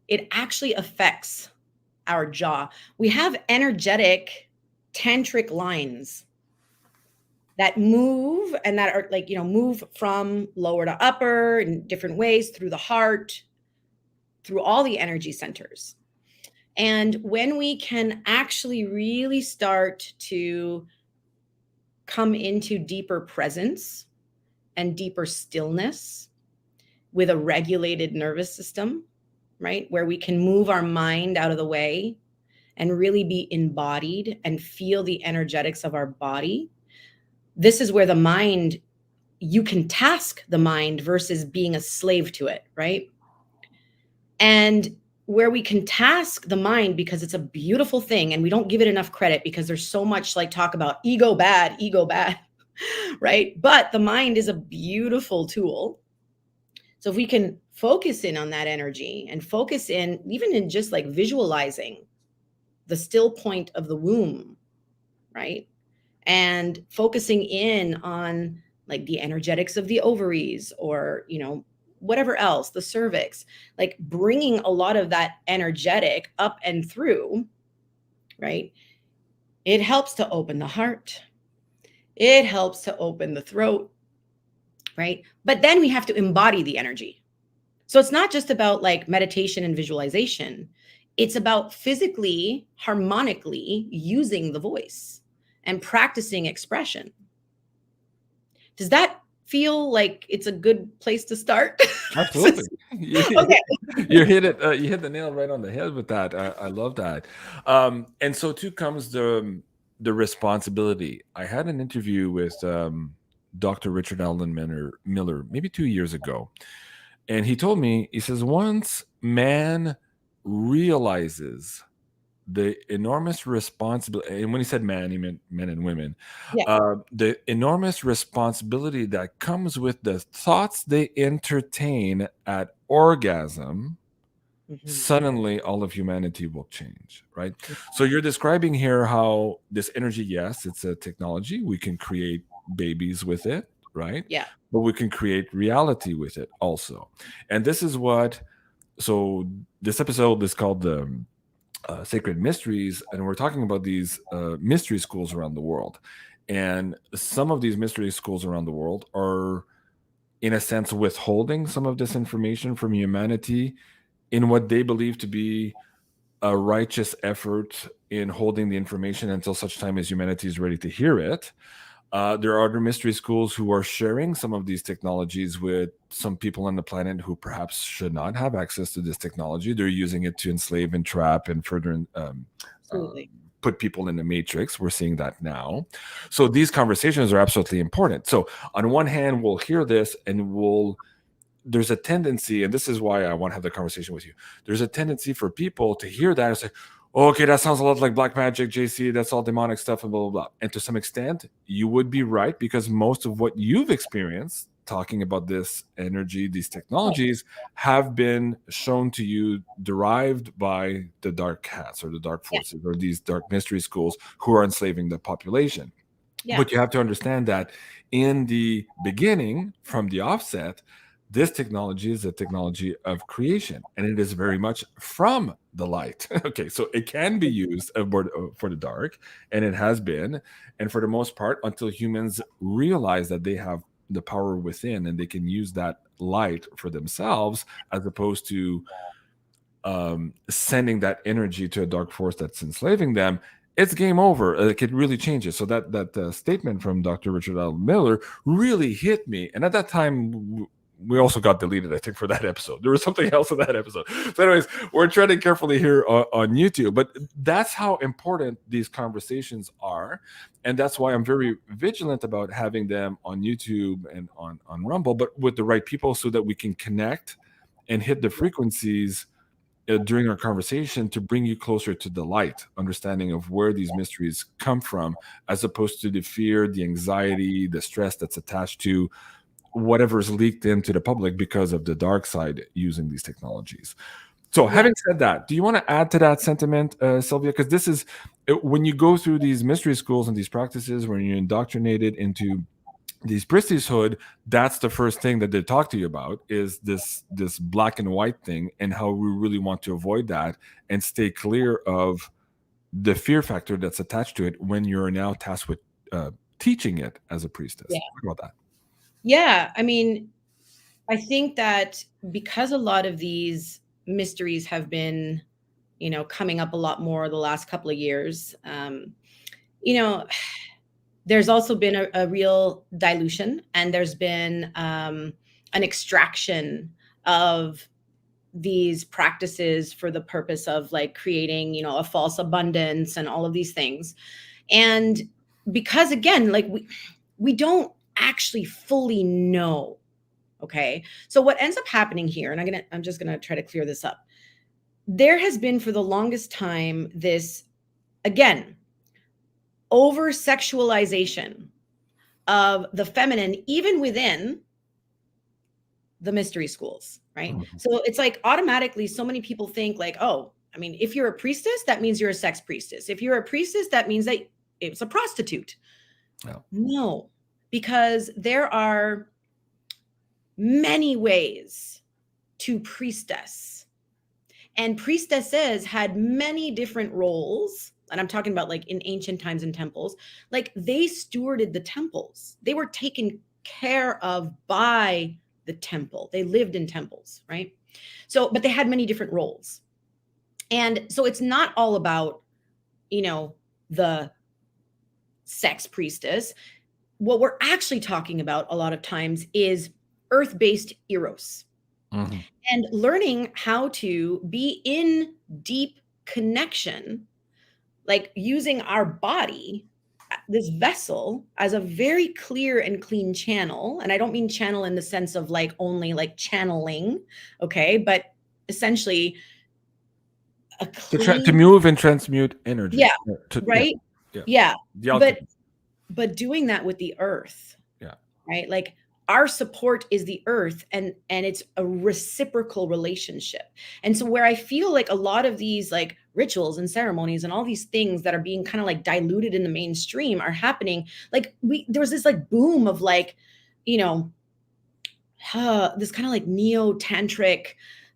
it actually affects our jaw. We have energetic tantric lines that move and that are like, move from lower to upper in different ways through the heart, through all the energy centers. And when we can actually really start to come into deeper presence and deeper stillness with a regulated nervous system, right? Where we can move our mind out of the way and really be embodied and feel the energetics of our body. This is where the mind, you can task the mind versus being a slave to it, right? And where we can task the mind because it's a beautiful thing and we don't give it enough credit because there's so much like talk about ego bad, right? But the mind is a beautiful tool. So if we can focus in on that energy and focus in even in just like visualizing the still point of the womb, right? And focusing in on like the energetics of the ovaries, or, whatever else, the cervix, like bringing a lot of that energetic up and through, right? It helps to open the heart. It helps to open the throat, right? But then we have to embody the energy. So it's not just about like meditation and visualization. It's about physically, harmonically using the voice and practicing expression. Does that feel like it's a good place to start? Absolutely. Okay. You hit it. You hit the nail right on the head with that. I love that. And so too comes the responsibility. I had an interview with Dr. Richard Allen Miller maybe 2 years ago, and he told me, he says, once man realizes the enormous responsibility, and when he said man, he meant men and women, Yeah. the enormous responsibility that comes with the thoughts they entertain at orgasm, Mhm. suddenly all of humanity will change, right? So you're describing here how this energy, yes, it's a technology. We can create babies with it, right? Yeah. But we can create reality with it also. And this is what, so this episode is called the Sacred Mysteries, and we're talking about these mystery schools around the world. And some of these mystery schools around the world are, in a sense, withholding some of this information from humanity in what they believe to be a righteous effort in holding the information until such time as humanity is ready to hear it. There are other mystery schools who are sharing some of these technologies with some people on the planet who perhaps should not have access to this technology. They're using it to enslave and trap and further Absolutely. put people in the matrix. We're seeing that now. So these conversations are absolutely important. So on one hand, we'll hear this and there's a tendency, and this is why I want to have the conversation with you. There's a tendency for people to hear that and say, oh, okay, that sounds a lot like black magic, JC. That's all demonic stuff and blah, blah, blah. And to some extent, you would be right, because most of what you've experienced talking about this energy, these technologies, have been shown to you derived by the dark cats or the dark Yeah. forces or these dark mystery schools who are enslaving the population. Yeah. But you have to understand that in the beginning, from the offset, this technology is a technology of creation, and it is very much from the light. Okay, so it can be used for the dark, and it has been, and for the most part, until humans realize that they have the power within and they can use that light for themselves, as opposed to sending that energy to a dark force that's enslaving them. It's game over. It could really change it. So that statement from Dr. Richard L. Miller really hit me. And at that time, we also got deleted, I think, for that episode. There was something else in that episode. So, anyways, we're treading carefully here on YouTube. But that's how important these conversations are. And that's why I'm very vigilant about having them on YouTube and on Rumble, but with the right people, so that we can connect and hit the frequencies during our conversation to bring you closer to the light understanding of where these mysteries come from, as opposed to the fear, the anxiety, the stress that's attached to whatever's leaked into the public because of the dark side using these technologies. So, Yeah. having said that, do you want to add to that sentiment, Sylvia? Because this is when you go through these mystery schools and these practices, when you're indoctrinated into these priesthood, that's the first thing that they talk to you about, is this black and white thing, and how we really want to avoid that and stay clear of the fear factor that's attached to it when you're now tasked with teaching it as a priestess. Yeah. Talk about that. Yeah. I mean, I think that because a lot of these mysteries have been, coming up a lot more the last couple of years, you know, there's also been a real dilution, and there's been an extraction of these practices for the purpose of like creating, a false abundance and all of these things. And because again, like we don't actually fully know. Okay. So what ends up happening here, and I'm just gonna try to clear this up. There has been for the longest time this, again, over sexualization of the feminine, even within the mystery schools, right? Mhm. So it's like automatically so many people think like, oh, I mean, if you're a priestess, that means you're a sex priestess. If you're a priestess, that means that it's a prostitute. Yeah. No, because there are many ways to priestess. And priestesses had many different roles. And I'm talking about like in ancient times in temples, like they stewarded the temples. They were taken care of by the temple. They lived in temples, right? So, but they had many different roles. And so it's not all about, the sex priestess. What we're actually talking about a lot of times is earth-based eros. Mm-hmm. And learning how to be in deep connection, like using our body, this vessel, as a very clear and clean channel. And I don't mean channel in the sense of like only like channeling, okay, but essentially a To clean, move and transmute energy. yeah, Yeah, right, yeah. yeah, The but alchemy. doing that with the earth, Yeah. right? Like our support is the earth, and it's a reciprocal relationship. And so where I feel like a lot of these like rituals and ceremonies and all these things that are being kind of like diluted in the mainstream are happening, like there was this like boom of like, you know this kind of like neo tantric,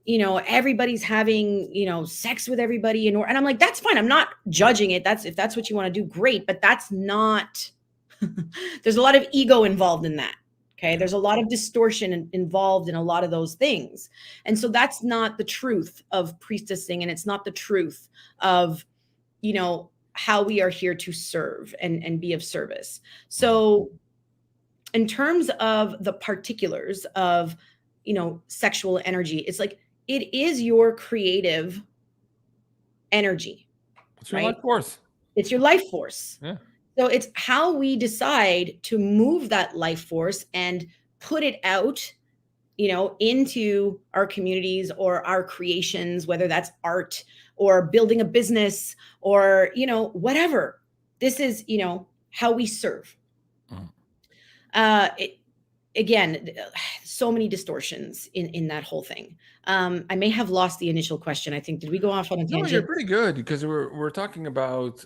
everybody's having, sex with everybody, and I'm like, that's fine, I'm not judging it. That's, if that's what you want to do, great, but that's not there's a lot of ego involved in that. Okay. There's a lot of distortion involved in a lot of those things. And so that's not the truth of priestessing. And it's not the truth of, how we are here to serve and be of service. So in terms of the particulars of, sexual energy, it's like, it is your creative energy, What's your life right? force? It's your life force. Yeah. So it's how we decide to move that life force and put it out, into our communities or our creations, whether that's art or building a business or, whatever. This is, how we serve. It, again, so many distortions in that whole thing. I may have lost the initial question. I think, did we go off on a No, you're tangent? pretty good because we're talking about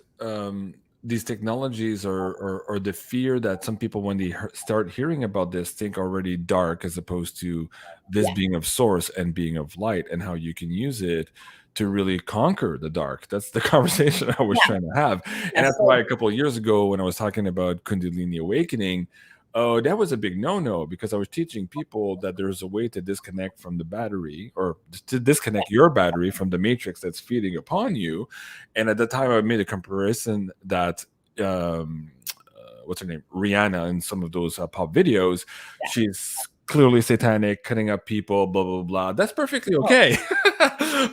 these technologies or the fear that some people, when they start hearing about this, think already dark, as opposed to this Yeah. being of source and being of light, and how you can use it to really conquer the dark. That's the conversation I was Yeah. trying to have. Yeah. And that's why So a couple of years ago, when I was talking about Kundalini awakening, oh, that was a big no-no, because I was teaching people that there's a way to disconnect from the battery, or to disconnect your battery from the matrix that's feeding upon you. And at the time, I made a comparison that what's her name, Rihanna, in some of those pop videos, she's clearly satanic, cutting up people, blah blah blah. That's perfectly oh, okay.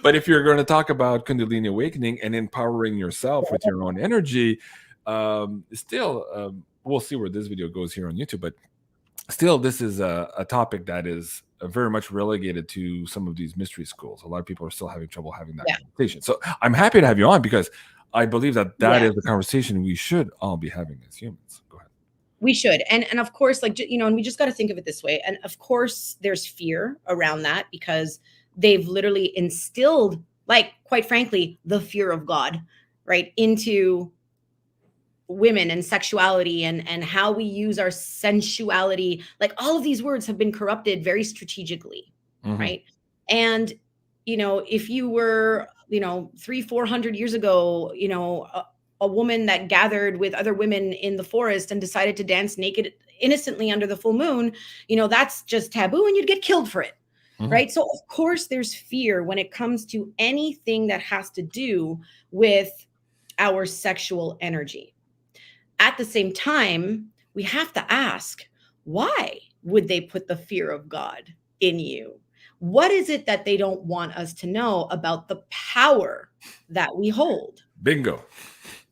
But if you're going to talk about Kundalini awakening and empowering yourself with your own energy, still, we'll see where this video goes here on YouTube, but still, this is a topic that is very much relegated to some of these mystery schools. A lot of people are still having trouble having that yeah. conversation. So I'm happy to have you on, because I believe that Yeah. is the conversation we should all be having as humans. Go ahead. We should. And of course, like, and we just got to think of it this way. And of course, there's fear around that, because they've literally instilled, like, quite frankly, the fear of God, right, into women and sexuality and how we use our sensuality. Like, all of these words have been corrupted very strategically, Mm-hmm. right? And, if you were, 300-400 years ago, a woman that gathered with other women in the forest and decided to dance naked innocently under the full moon, that's just taboo and you'd get killed for it. Mm-hmm. Right. So, of course, there's fear when it comes to anything that has to do with our sexual energy. At the same time, we have to ask, why would they put the fear of God in you? What is it that they don't want us to know about the power that we hold? Bingo.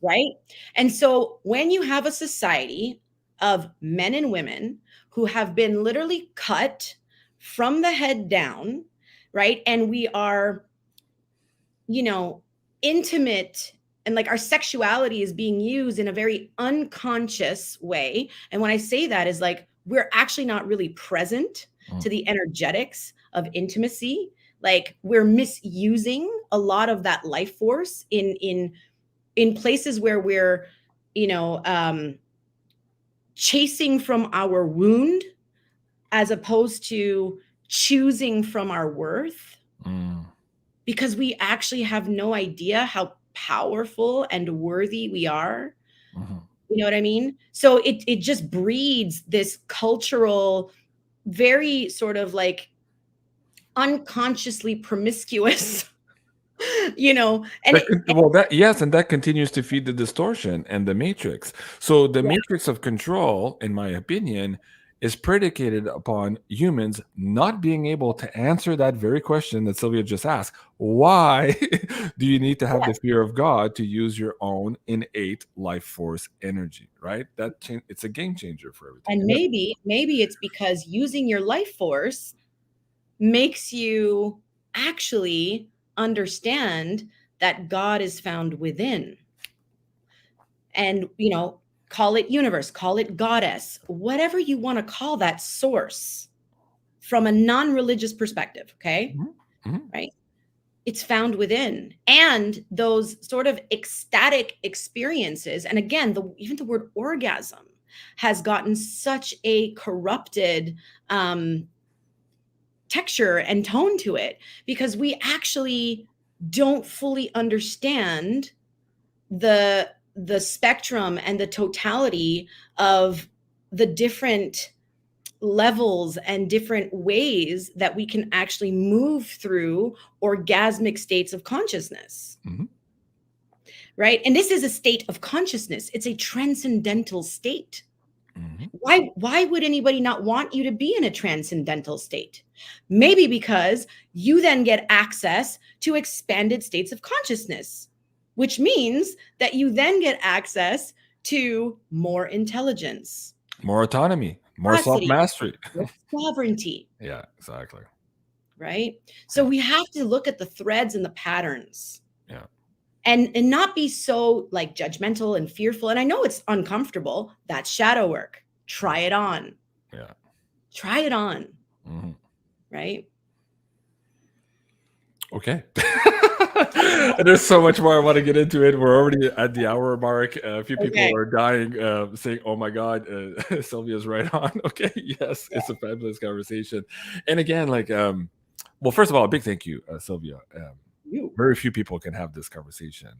Right? And so when you have a society of men and women who have been literally cut from the head down, right? And we are, intimate, and like our sexuality is being used in a very unconscious way. And when I say that, is like, we're actually not really present to the energetics of intimacy. Like, we're misusing a lot of that life force in places where we're, chasing from our wound as opposed to choosing from our worth, because we actually have no idea how powerful and worthy we are. You know what I mean? So it just breeds this cultural, very sort of like unconsciously promiscuous, and Yes, and that continues to feed the distortion and the matrix. So the yeah, matrix of control, in my opinion, is predicated upon humans not being able to answer that very question that Sylvia just asked. Why do you need to have yeah. the fear of God to use your own innate life force energy? Right? It's a game changer for everything. And maybe it's because using your life force makes you actually understand that God is found within. And, call it universe, call it goddess, whatever you want to call that source from a non-religious perspective, okay? Right? It's found within. And those sort of ecstatic experiences, and again, even the word orgasm has gotten such a corrupted texture and tone to it, because we actually don't fully understand the spectrum and the totality of the different levels and different ways that we can actually move through orgasmic states of consciousness. Right? And this is a state of consciousness. It's a transcendental state. Why would anybody not want you to be in a transcendental state? Maybe because you then get access to expanded states of consciousness, which means that you then get access to more intelligence, More autonomy, more capacity, self-mastery. sovereignty, Yeah, exactly. right? So we have to look at the threads and the patterns. Yeah. And not be so like judgmental and fearful. And I know it's uncomfortable. That's shadow work. Try it on. Yeah. Try it on. Right? Okay. There's so much more I want to get into it. We're already at the hour mark. A few people Okay. are dying, saying, "Oh my God, Sylvia's right on." Okay, yes, it's a fabulous conversation. And again, well, first of all, a big thank you, Sylvia. Very few people can have this conversation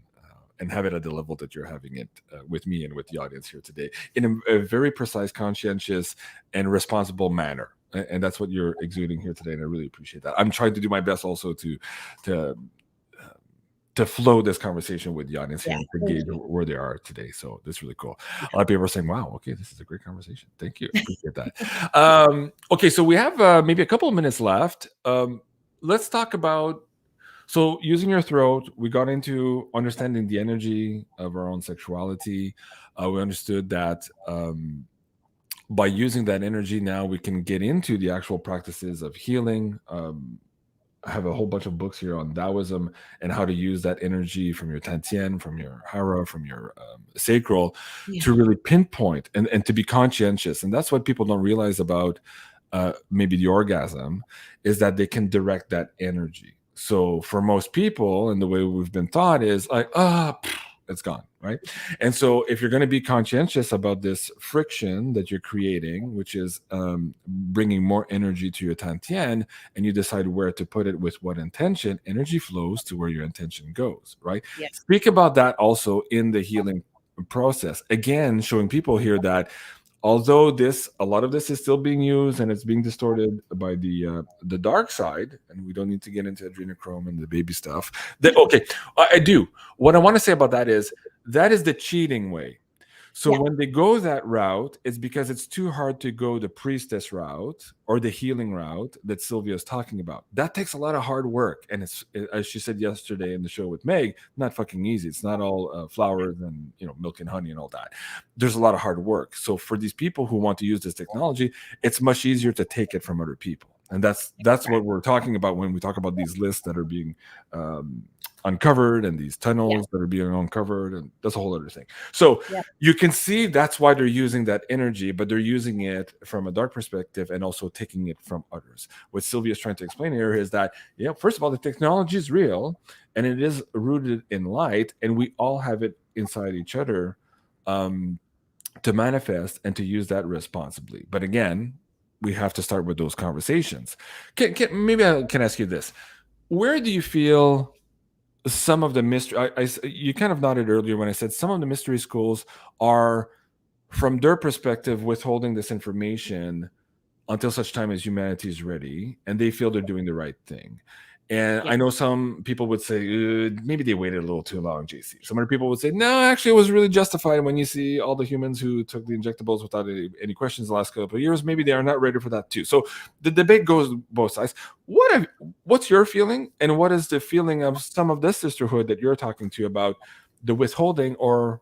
and have it at the level that you're having it with me and with the audience here today in a very precise, conscientious, and responsible manner. And that's what you're exuding here today, and I really appreciate that. I'm trying to do my best also to flow this conversation with the audience here and to gauge where they are today. So this is really cool. A lot of people are saying, "Wow, okay, this is a great conversation." Thank you, appreciate that. Okay, so we have maybe a couple of minutes left. Let's talk about. So using your throat, we got into understanding the energy of our own sexuality. We understood that by using that energy, now we can get into the actual practices of healing. I have a whole bunch of books here on Taoism and how to use that energy from your Tantien, from your Hara, from your sacral to really pinpoint and to be conscientious. And that's what people don't realize about maybe the orgasm, is that they can direct that energy. So for most people, and the way we've been taught is like, it's gone, right? And so if you're going to be conscientious about this friction that you're creating, which is bringing more energy to your Tantien, and you decide where to put it with what intention, energy flows to where your intention goes, right? Yes. Speak about that also in the healing process. Again, showing people here that although a lot of this is still being used and it's being distorted by the dark side, and we don't need to get into adrenochrome and the baby stuff. Okay, I do. What I want to say about that is the cheating way. So when they go that route, it's because it's too hard to go the priestess route or the healing route that Sylvia is talking about. That takes a lot of hard work. And it's, as she said yesterday in the show with Meg, not fucking easy. It's not all flowers and milk and honey and all that. There's a lot of hard work. So for these people who want to use this technology, it's much easier to take it from other people. And that's what we're talking about when we talk about these lists that are being uncovered and these tunnels that are being uncovered, and that's a whole other thing. So you can see that's why they're using that energy, but they're using it from a dark perspective and also taking it from others. What Sylvia is trying to explain here is that, first of all, the technology is real and it is rooted in light, and we all have it inside each other. to manifest and to use that responsibly. But again, we have to start with those conversations. Maybe I can ask you this: where do you feel some of the mystery? You kind of nodded earlier when I said some of the mystery schools are, from their perspective, withholding this information until such time as humanity is ready and they feel they're doing the right thing. And Yeah. I know some people would say maybe they waited a little too long, JC. Some other people would say no, actually, it was really justified. When you see all the humans who took the injectables without any questions the last couple of years, maybe they are not ready for that too. So the debate goes both sides. What's your feeling, and what is the feeling of some of this sisterhood that you're talking to about the withholding or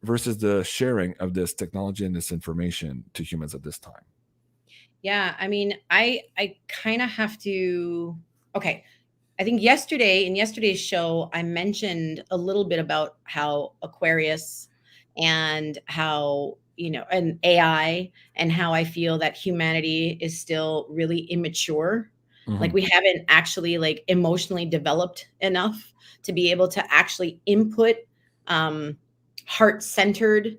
versus the sharing of this technology and this information to humans at this time? Yeah, I mean, I kind of have to. Okay, I think yesterday in yesterday's show, I mentioned a little bit about how Aquarius and how, and AI, and how I feel that humanity is still really immature. Like Hmm. we haven't actually like emotionally developed enough to be able to actually input um, heart-centered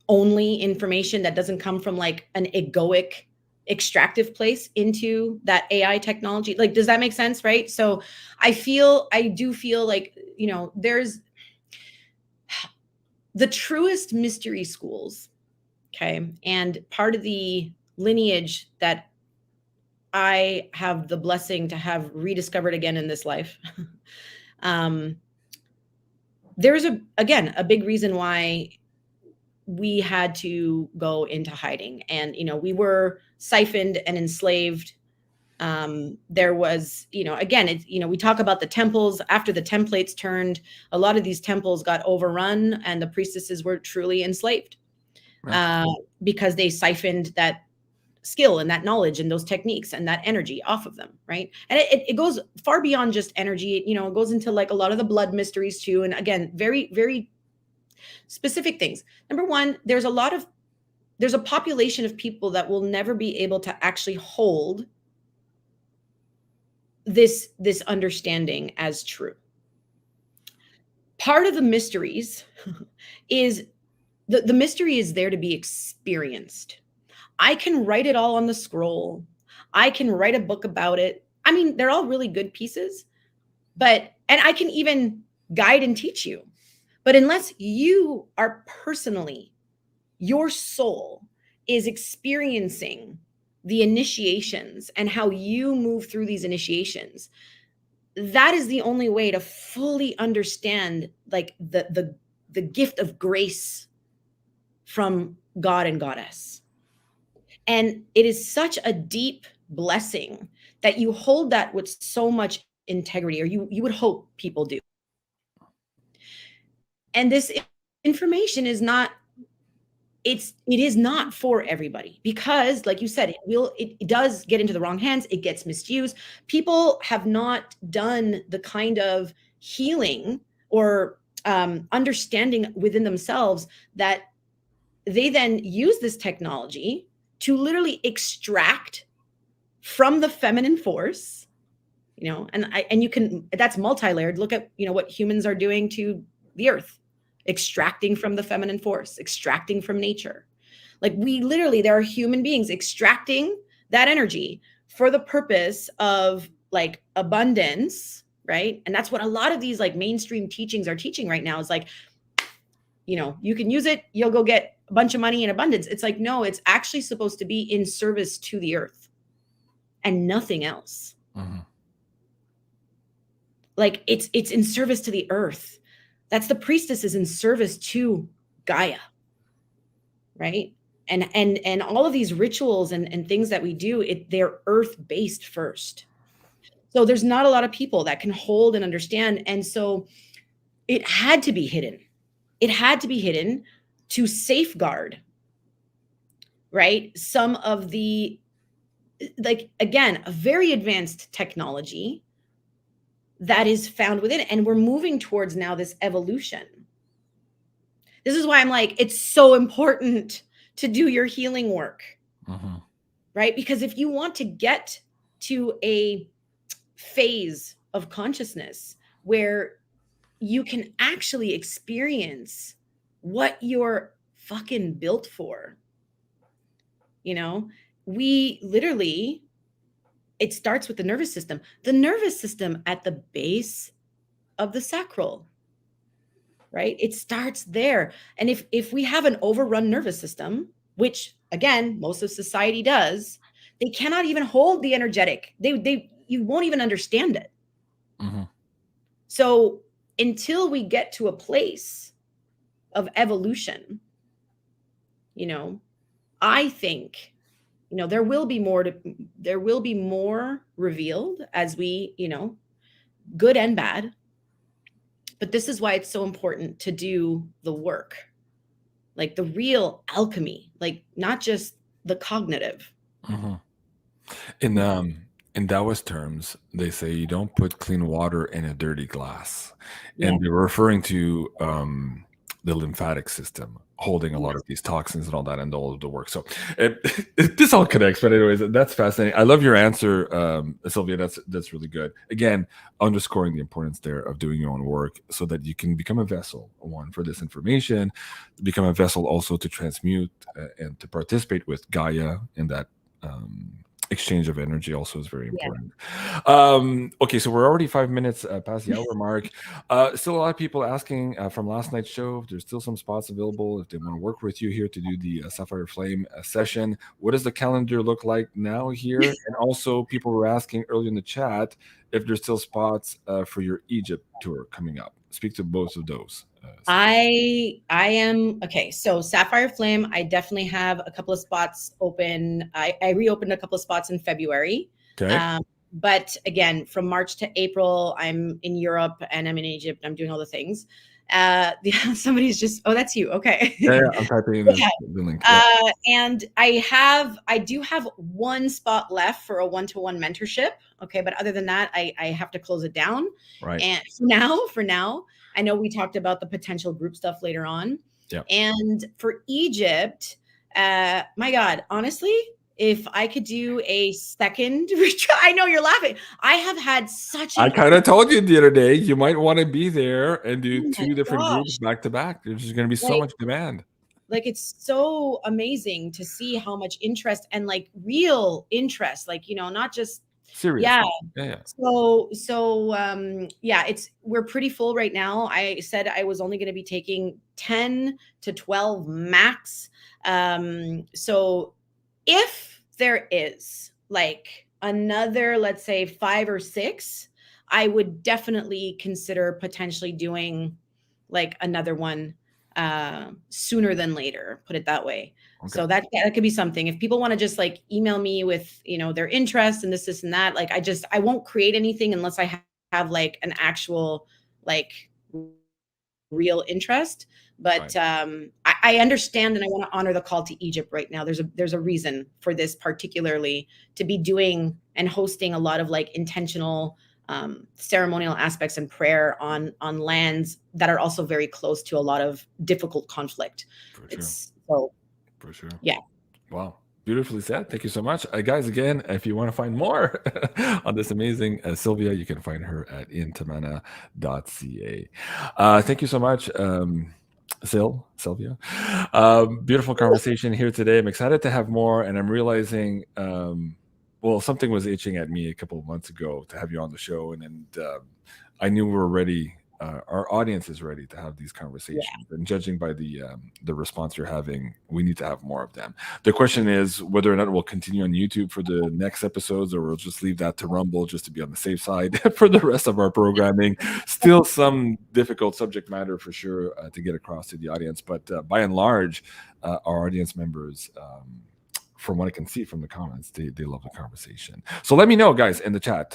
only information that doesn't come from like an egoic extractive place into that AI technology. Like, does that make sense? Right. So I do feel like, there's the truest mystery schools. Okay. And part of the lineage that I have the blessing to have rediscovered again in this life. um, there's again, a big reason why we had to go into hiding, and we were siphoned and enslaved. There was, again, it's, we talk about the temples after the templates turned. A lot of these temples got overrun and the priestesses were truly enslaved, Right. uh, because they siphoned that skill and that knowledge and those techniques and that energy off of them, right? And it goes far beyond just energy. It goes into like a lot of the blood mysteries too, and again, very very specific things. Number one, there's a population of people that will never be able to actually hold this understanding as true. Part of the mysteries is the mystery is there to be experienced. I can write it all on the scroll. I can write a book about it. I mean, they're all really good pieces, and I can even guide and teach you. But unless you are personally, your soul is experiencing the initiations and how you move through these initiations, that is the only way to fully understand like the gift of grace from God and Goddess. And it is such a deep blessing that you hold that with so much integrity, or you would hope people do. And this information is not, it is not for everybody, because like you said, it does get into the wrong hands, it gets misused. People have not done the kind of healing or understanding within themselves that they then use this technology to literally extract from the feminine force, and you can, that's multi-layered. Look at, what humans are doing to the earth, extracting from the feminine force, extracting from nature. Like we literally, there are human beings extracting that energy for the purpose of like abundance, right? And that's what a lot of these like mainstream teachings are teaching right now, is like, you can use it, you'll go get a bunch of money in abundance. It's like, no, it's actually supposed to be in service to the earth and nothing else. Hmm. Like it's in service to the earth. That's the priestess is in service to Gaia, right? And all of these rituals and things that we do, they're earth based first. So there's not a lot of people that can hold and understand, and so it had to be hidden. It had to be hidden to safeguard, right, some of the, like, again, a very advanced technology that is found within it, and we're moving towards now this evolution. This is why I'm like, it's so important to do your healing work, Hmm. right? Because if you want to get to a phase of consciousness where you can actually experience what your fucking built for. You know, we literally, it starts with the nervous system. The nervous system at the base of the sacral, right? It starts there. And if we have an overrun nervous system, which again, most of society does, they cannot even hold the energetic. They you won't even understand it. Mm-hmm. So until we get to a place of evolution, you know, I think, you know, there will be more revealed as we, you know, good and bad. But this is why it's so important to do the work, like the real alchemy, like not just the cognitive. Mm-hmm. In Yeah. Taoist terms, they say you don't put clean water in a dirty glass, Yeah. and they're referring to the lymphatic system holding a lot Yes. of these toxins and all that, and all of the work. So this all connects. But anyways, that's fascinating. I love your answer, Sylvia. That's really good. Again, underscoring the importance there of doing your own work so that you can become a vessel, one, for this information, become a vessel also to transmute and to participate with Gaia in that. Exchange of energy also is very Yeah. important. Okay, so we're already 5 minutes past the hour mark. Still a lot of people asking from last night's show if there's still some spots available if they want to work with you here to do the Sapphire Flame session. What does the calendar look like now here? And also, people were asking earlier in the chat if there's still spots for your Egypt tour coming up. Speak to both of those. I am okay. So Sapphire Flame, I definitely have a couple of spots open. I reopened a couple of spots in February. Okay. Um, but again, from March to April, I'm in Europe and I'm in Egypt. I'm doing all the things. Somebody's just, oh, that's you. Okay. Yeah, I'm typing in Yeah. the link. Yeah. And I do have one spot left for a one-to-one mentorship. Okay. But other than that, I have to close it down. Right. And for now, I know we talked about the potential group stuff later on. Yeah. And for Egypt, my God, honestly, if I could do a second retreat, I know you're laughing. I have had such I kind of told you the other day you might want to be there and do oh my two different groups gosh, back to back. There's just going to be so like much demand. like it's so amazing to see how much interest and like real interest, like, you know, not just Serious. yeah. Yeah. So yeah, we're pretty full right now. I said I was only going to be taking 10 to 12 max. So if there is like another, let's say 5 or 6, I would definitely consider potentially doing like another one sooner than later, put it that way. Okay. So that could be something. If people want to just like email me with, you know, their interest and this and that, like I won't create anything unless I have like an actual like real interest. But Right. I understand and I want to honor the call to Egypt right now. There's a reason for this particularly to be doing and hosting a lot of like intentional ceremonial aspects and prayer on lands that are also very close to a lot of difficult conflict. For sure. It's so For sure. yeah. Wow. Beautifully said. Thank you so much. Guys, again, if you want to find more on this amazing Sylvia, you can find her at intamana.ca. Thank you so much, Sylvia. Beautiful conversation here today. I'm excited to have more, and I'm realizing, well, something was itching at me a couple of months ago to have you on the show, and I knew we were ready. Our audience is ready to have these conversations, and judging by the response you're having, we need to have more of them. The question is whether or not we'll continue on YouTube for the next episodes, or we'll just leave that to Rumble just to be on the safe side for the rest of our programming. Still some difficult subject matter for sure to get across to the audience, but by and large, our audience members, from what I can see from the comments, they love the conversation. So let me know, guys, in the chat.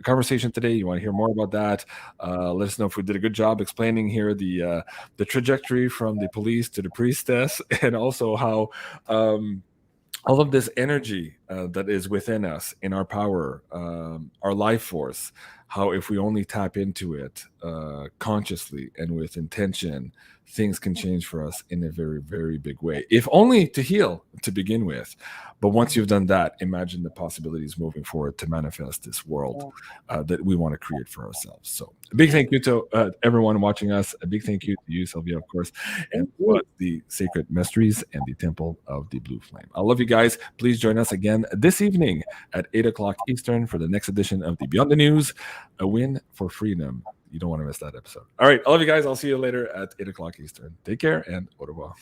Conversation today, you want to hear more about that? Let us know if we did a good job explaining here the trajectory from the police to the priestess, and also how all of this energy that is within us, in our power, our life force, how if we only tap into it consciously and with intention, things can change for us in a very, very big way, if only to heal to begin with. But once you've done that, imagine the possibilities moving forward to manifest this world Yeah. that we want to create for ourselves. So a big thank you to everyone watching us. A big thank you to you, Sylvia, of course, and Thank you. the Sacred Mysteries and the Temple of the Blue Flame. I love you guys. Please join us again this evening at 8 o'clock Eastern for the next edition of the Beyond the News, a win for freedom. You don't want to miss that episode. All right. I love you guys. I'll see you later at 8 o'clock Eastern. Take care and au revoir.